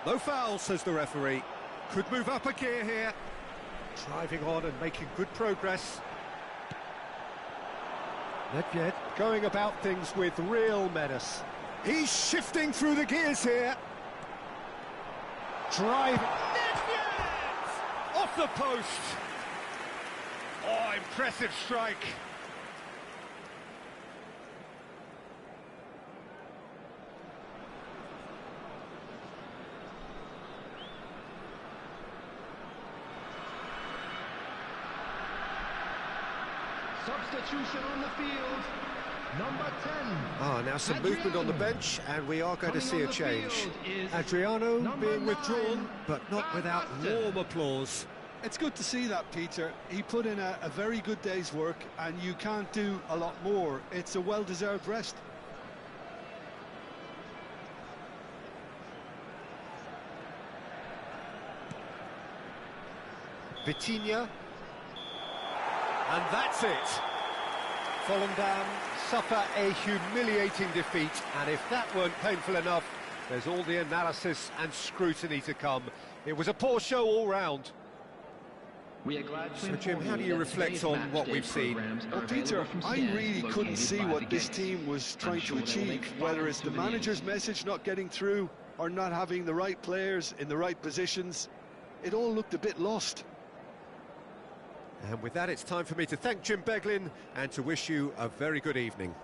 No foul, says the referee. Could move up a gear here. Driving on and making good progress. Nedved going about things with real menace. He's shifting through the gears here. Drive. Nedved! Off the post. Oh, impressive strike. Substitution on the field. Number 10. Ah, now some movement on the bench, and we are going to see a change. Adriano being withdrawn, but not without warm applause. It's good to see that, Peter. He put in a very good day's work, and you can't do a lot more. It's a well-deserved rest. Vitinha. And that's it. Volendam suffer a humiliating defeat, and if that weren't painful enough, there's all the analysis and scrutiny to come. It was a poor show all round. We are glad to So, inform Jim, how do you you that reflect today's on match what day we've seen? programs are Well, available Peter, from I stands really couldn't located see by the what this gates. team was I'm trying sure to they will achieve, make whether fine it's the souvenirs. manager's message not getting through or not having the right players in the right positions. It all looked a bit lost. And with that, it's time for me to thank Jim Beglin and to wish you a very good evening.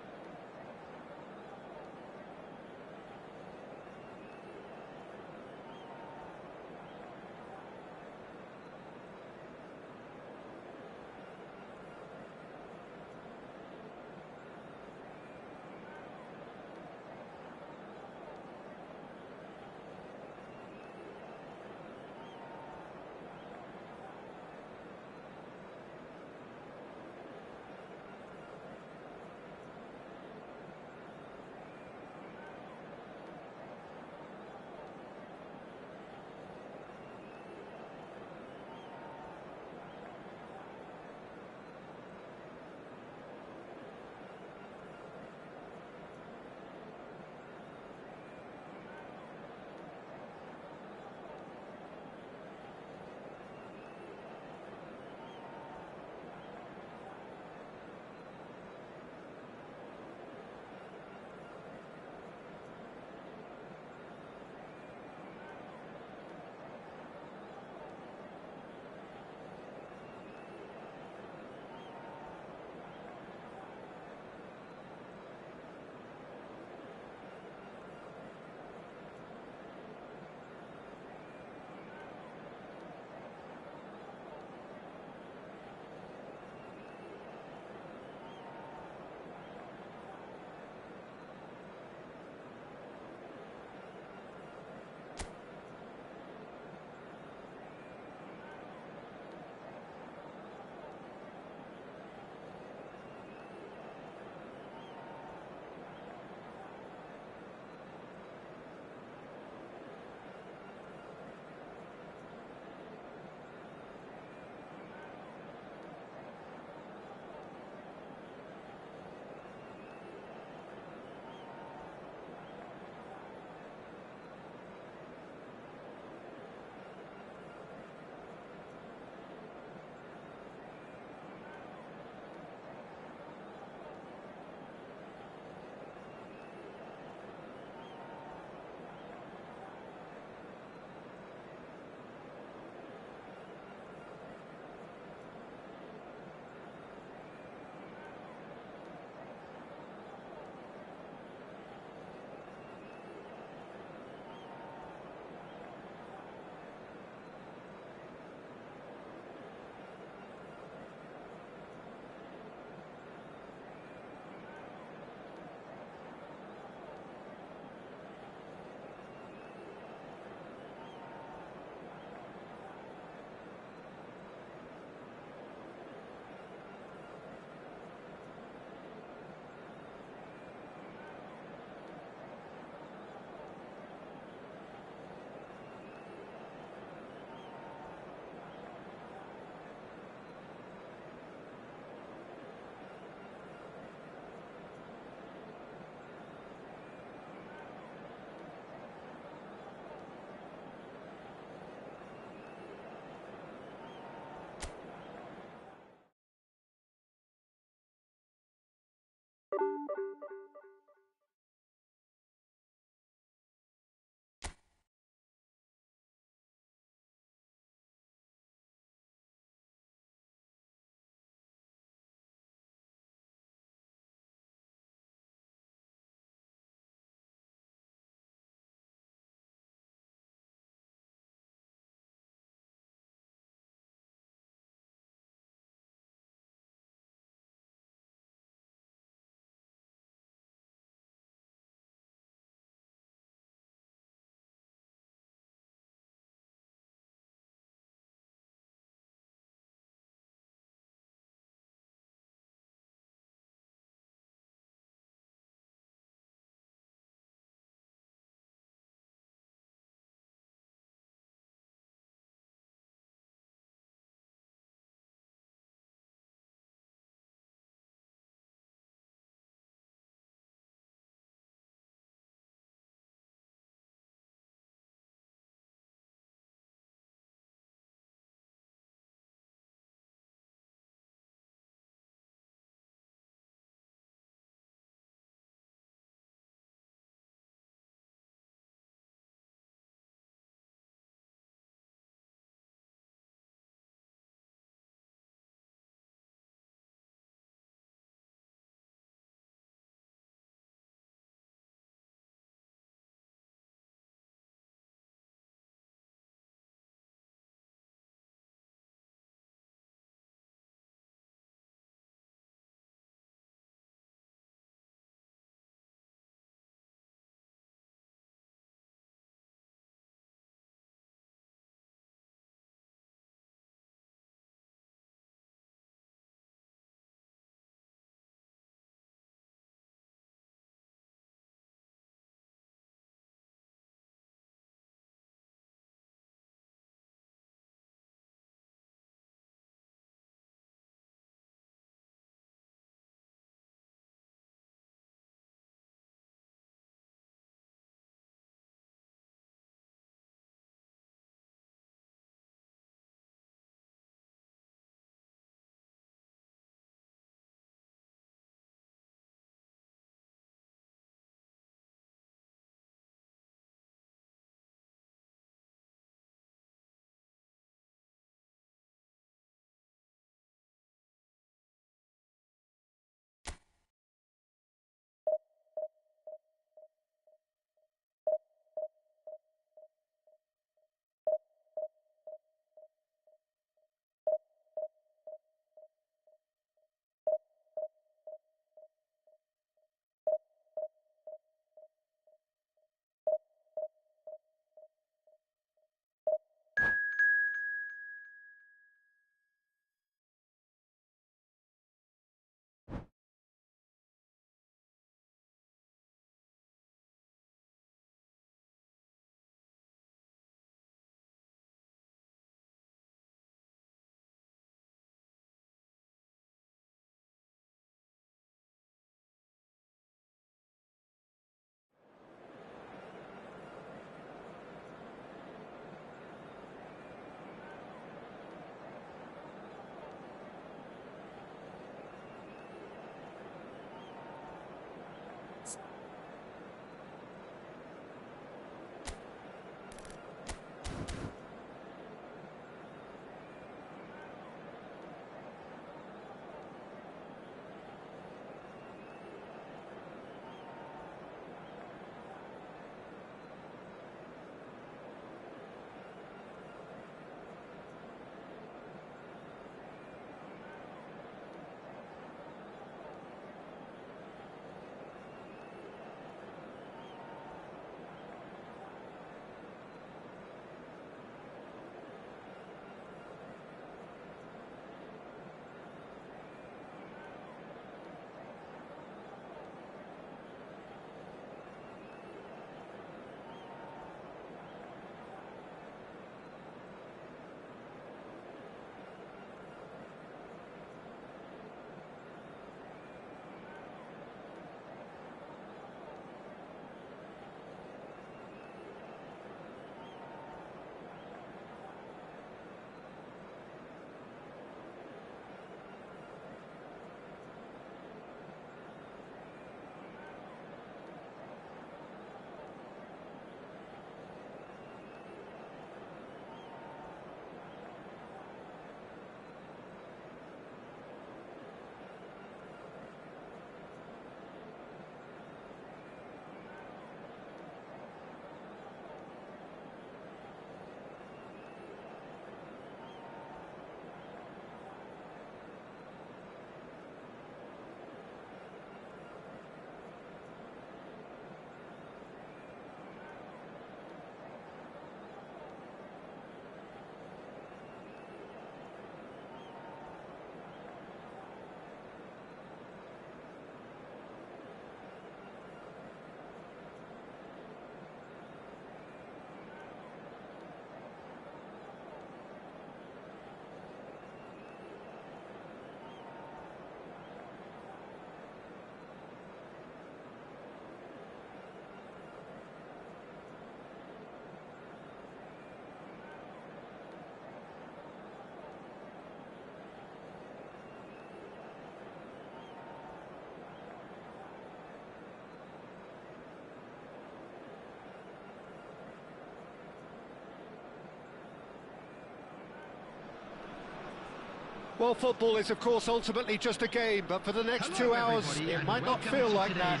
Well, football is, of course, ultimately just a game, but for the next 2 hours, it might not feel like that.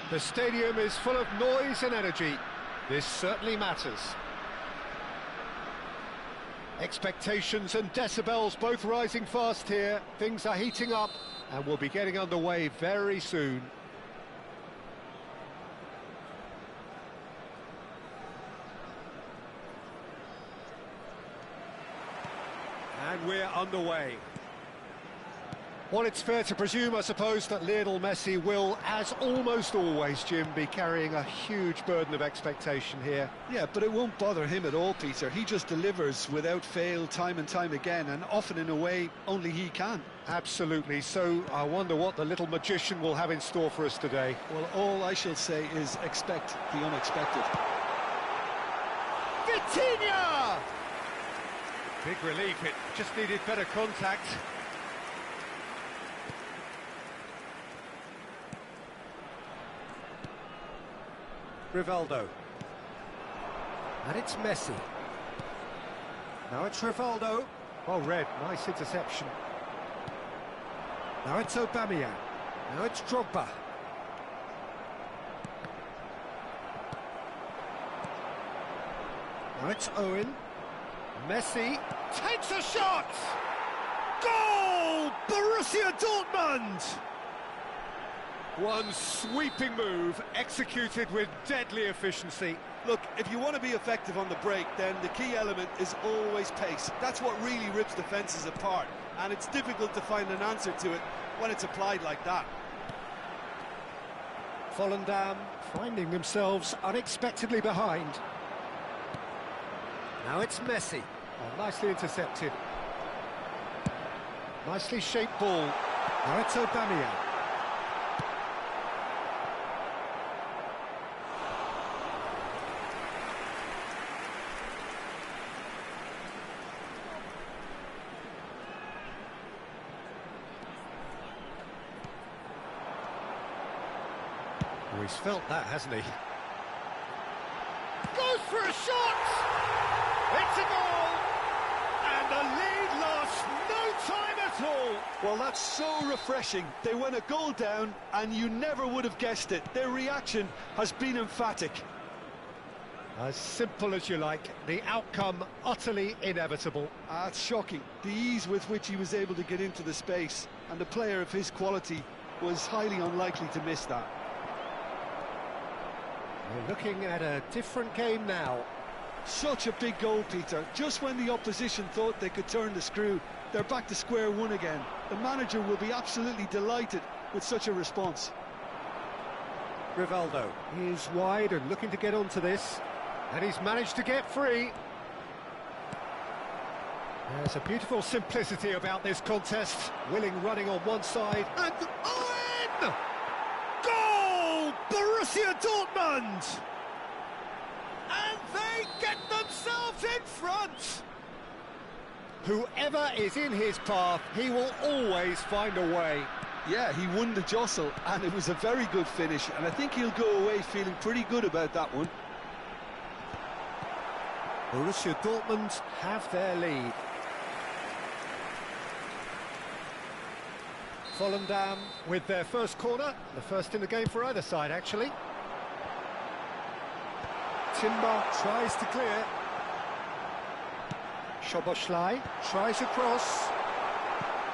The stadium is full of noise and energy. This certainly matters. Expectations and decibels both rising fast here. Things are heating up, and we'll be getting underway very soon. And we're underway. Well, it's fair to presume, I suppose, that Lionel Messi will, as almost always, Jim, be carrying a huge burden of expectation here. Yeah, but it won't bother him at all, Peter. He just delivers without fail time and time again, and often in a way only he can. Absolutely. So I wonder what the little magician will have in store for us today. Well, all I shall say is expect the unexpected. Vitinha! Big relief, it just needed better contact. Rivaldo. And it's Messi. Now it's Rivaldo. Oh, Red, nice interception. Now it's Aubameyang. Now it's Drogba. Now it's Owen. Messi takes a shot! Goal! Borussia Dortmund! One sweeping move, executed with deadly efficiency. Look, if you want to be effective on the break, then the key element is always pace. That's what really rips defences apart, and it's difficult to find an answer to it when it's applied like that. Volendam finding themselves unexpectedly behind. Now it's Messi. Oh, nicely intercepted. Nicely shaped ball. Now it's Aubameyang. Oh, he's felt that, hasn't he? Goes for a shot! It's a goal! And the lead lost no time at all! Well, that's so refreshing. They went a goal down, and you never would have guessed it. Their reaction has been emphatic. As simple as you like, the outcome utterly inevitable. It's shocking, the ease with which he was able to get into the space, and a player of his quality was highly unlikely to miss that. We're looking at a different game now. Such a big goal, Peter. Just when the opposition thought they could turn the screw, they're back to square one again. The manager will be absolutely delighted with such a response. Rivaldo is wide and looking to get onto this, and he's managed to get free. There's a beautiful simplicity about this contest. Willing running on one side, and Owen! Goal! Borussia Dortmund! And they get themselves in front! Whoever is in his path, he will always find a way. Yeah, he won the jostle, and it was a very good finish, and I think he'll go away feeling pretty good about that one. Borussia Dortmund have their lead. Volendam with their first corner, the first in the game for either side, actually. Timber tries to clear. Szoboszlai tries across.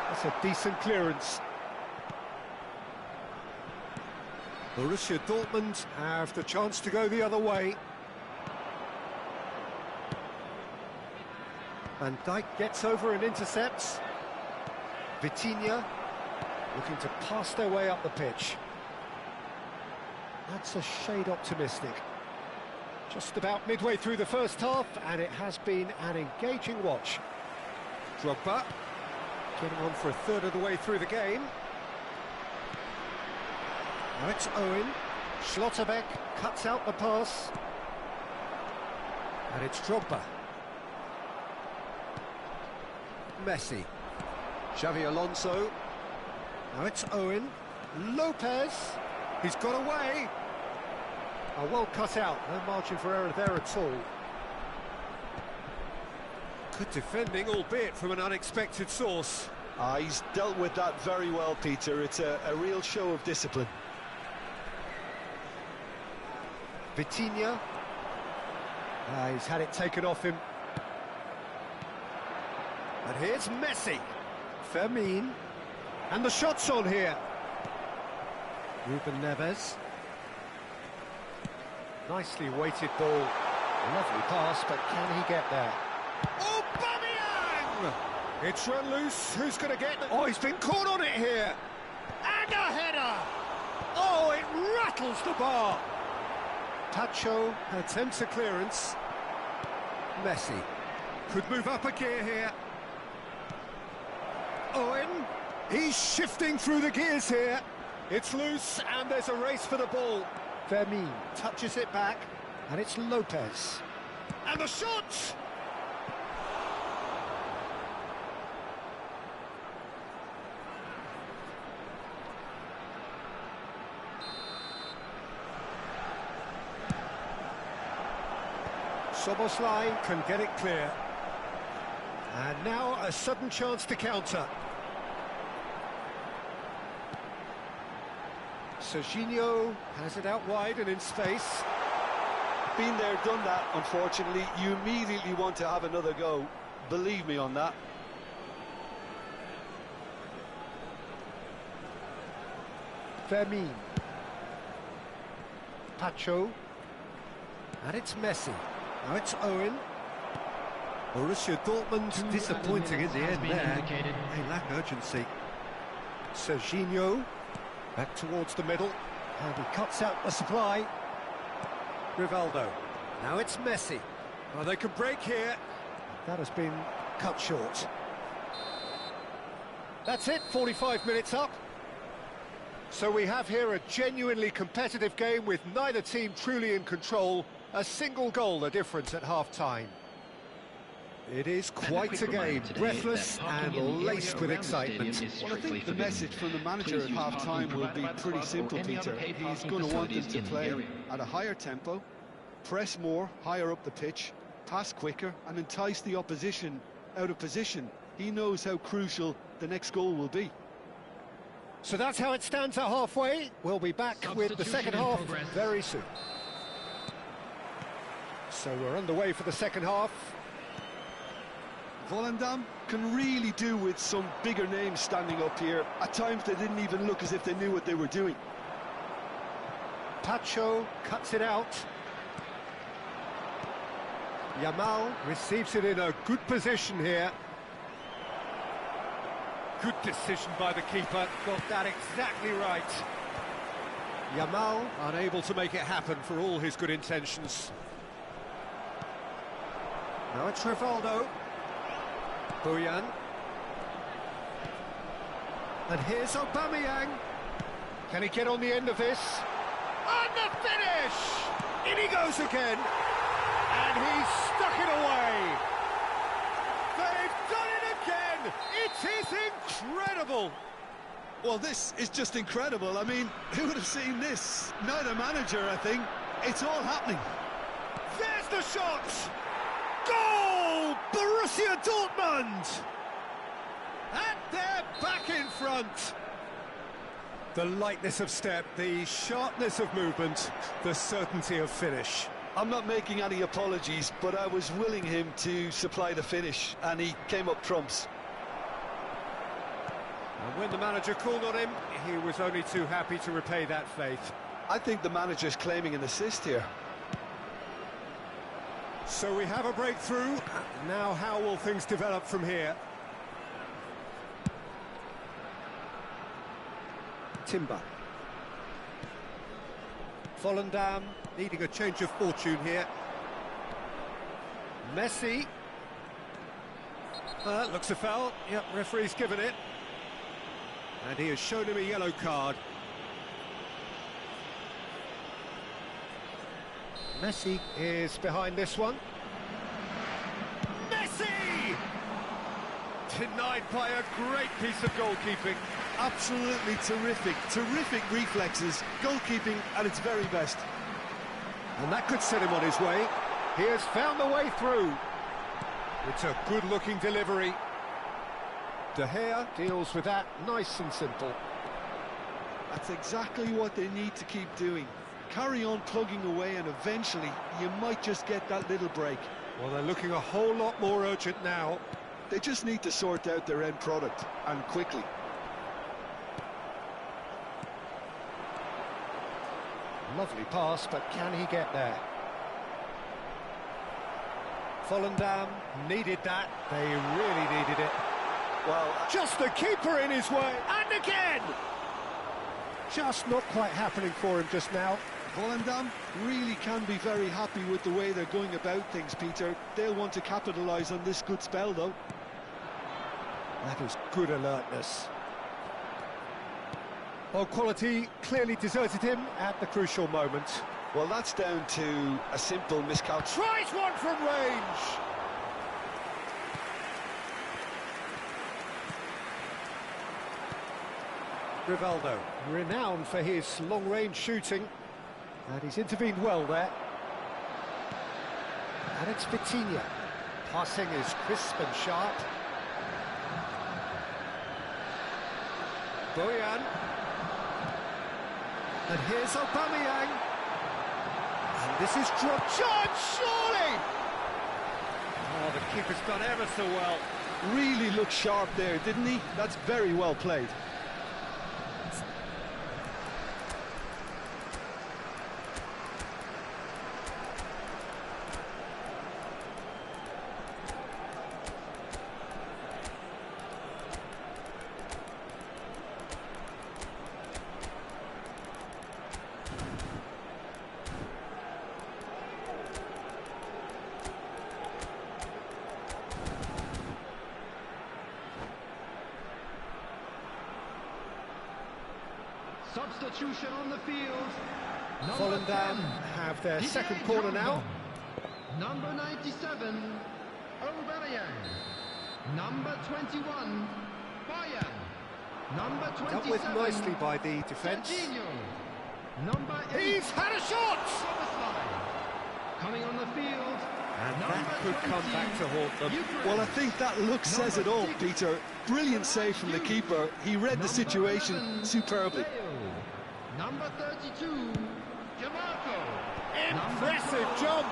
That's a decent clearance. Borussia Dortmund have the chance to go the other way. Van Dijk gets over and intercepts. Vitinha looking to pass their way up the pitch. That's a shade optimistic. Just about midway through the first half, and it has been an engaging watch. Drogba getting on for a third of the way through the game. Now it's Owen. Schlotterbeck cuts out the pass. And it's Drogba. Messi. Xavi Alonso. Now it's Owen. Lopez. He's got away. Oh, well cut out. No margin for error there at all. Good defending, albeit from an unexpected source. He's dealt with that very well, Peter. It's a real show of discipline. Vitinha. He's had it taken off him. And here's Messi. Fermin. And the shot's on here. Ruben Neves. Nicely weighted ball. Lovely pass, but can he get there? Aubameyang! It's run loose. Who's going to get it? Oh, he's been caught on it here. And a header! Oh, it rattles the bar. Tacho attempts a clearance. Messi could move up a gear here. Owen, he's shifting through the gears here. It's loose and there's a race for the ball. Fermin touches it back and it's Lopez. And the shot! Soboslai can get it clear. And now a sudden chance to counter. Serginho has it out wide and in space. Been there, done that, unfortunately. You immediately want to have another go. Believe me on that. Fermin. Pacho. And it's Messi. Now it's Owen. Borussia Dortmund disappointing in the end there. They lack urgency. Serginho. Back towards the middle. And he cuts out the supply. Rivaldo. Now it's Messi. Well, they could break here. That has been cut short. That's it, 45 minutes up. So we have here a genuinely competitive game with neither team truly in control. A single goal the difference at half-time. It is quite a game, breathless and laced with excitement. Well, I think the message from the manager at half-time will be pretty simple, Peter. He's going to want them to play at a higher tempo, press more, higher up the pitch, pass quicker and entice the opposition out of position. He knows how crucial the next goal will be. So that's how it stands at halfway. We'll be back with the second half very soon. So we're underway for the second half. Volendam can really do with some bigger names standing up here. At times they didn't even look as if they knew what they were doing. Pacho cuts it out. Yamal receives it in a good position here. Good decision by the keeper, got that exactly right. Yamal unable to make it happen for all his good intentions. Now it's Rivaldo. Bojan. And here's Aubameyang. Can he get on the end of this? And the finish! In he goes again. And he's stuck it away. They've done it again! It is incredible! Well, this is just incredible. I mean, who would have seen this? Neither manager, I think. It's all happening. There's the shot! Goal! Borussia Dortmund! And they're back in front. The lightness of step, the sharpness of movement, the certainty of finish. I'm not making any apologies, but I was willing him to supply the finish, and he came up trumps. And when the manager called on him, he was only too happy to repay that faith. I think the manager's claiming an assist here. So we have a breakthrough. Now how will things develop from here? Timber. Volendam needing a change of fortune here. Messi. Looks a foul. Yep, referee's given it. And he has shown him a yellow card. Messi is behind this one. Messi! Denied by a great piece of goalkeeping. Absolutely terrific, terrific reflexes, goalkeeping at its very best. And that could set him on his way. He has found the way through. It's a good-looking delivery. De Gea deals with that nice and simple. That's exactly what they need to keep doing. Carry on plugging away and eventually you might just get that little break. Well, they're looking a whole lot more urgent now. They just need to sort out their end product, and quickly. Lovely pass, but can he get there? Volendam needed that. They really needed it. Well, Just the keeper in his way, and again! Just not quite happening for him just now. Volendam really can be very happy with the way they're going about things, Peter. They'll want to capitalise on this good spell, though. That is good alertness. Well, quality clearly deserted him at the crucial moment. Well, that's down to a simple miscalculation. Tries one from range! Rivaldo, renowned for his long-range shooting, and he's intervened well there. And it's Vitinha. Passing is crisp and sharp. Boyan. And here's Aubameyang. And this is dropped. Chance, surely! Oh, the keeper's done ever so well. Really looked sharp there, didn't he? That's very well played. Substitution on the field. Volendam have their second corner now. Number 97, Aubameyang. Number 21, Boyan. Number 27, Dealt with nicely by the defence. Jorginho. Number 8, He's had a shot! coming on the field. And that could come back to haunt them. Well, I think that look says it all, Peter. Brilliant save from the keeper. He read the situation superbly. Number 32, Jamarco. Impressive jump!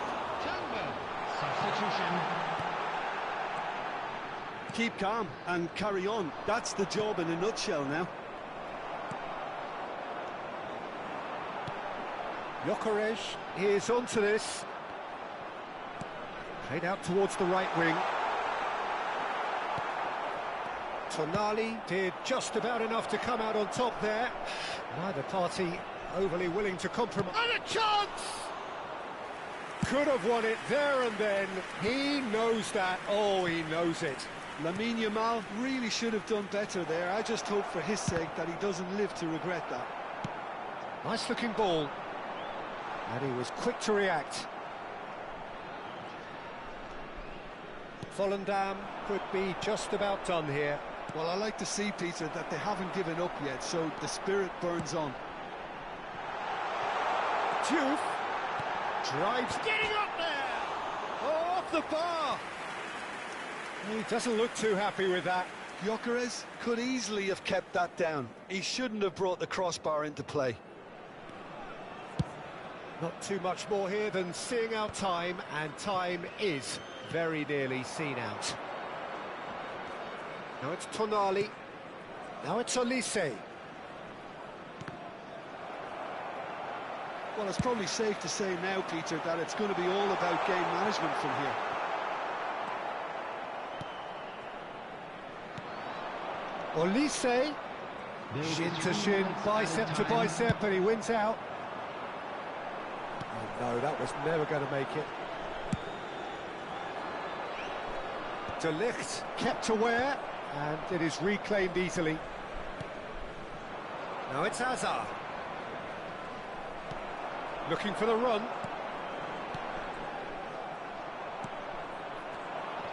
Substitution. Keep calm and carry on. That's the job in a nutshell now. Gyökeres is onto this. Played out towards the right wing. Tonali did just about enough to come out on top there. Neither party overly willing to compromise. And a chance! Could have won it there and then. He knows that. Oh, he knows it. Lamine Yamal really should have done better there. I just hope for his sake that he doesn't live to regret that. Nice looking ball. And he was quick to react. Volendam could be just about done here. Well, I like to see, Peter, that they haven't given up yet, so the spirit burns on. Diouf drives, getting up there! Oh, off the bar! He doesn't look too happy with that. Gyökeres could easily have kept that down. He shouldn't have brought the crossbar into play. Not too much more here than seeing out time, and time is very nearly seen out. Now it's Tonali. Now it's Olise. Well, it's probably safe to say now, Peter, that it's going to be all about game management from here. Olise. Shin to shin, bicep to bicep, and he wins out. Oh no, that was never going to make it. De Ligt kept aware, and it is reclaimed easily. Now it's Hazard. Looking for the run.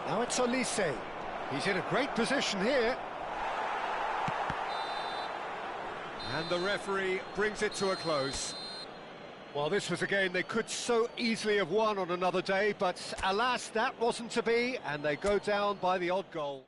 Now it's Olise. He's in a great position here. And the referee brings it to a close. Well, this was a game they could so easily have won on another day, but alas, that wasn't to be, and they go down by the odd goal.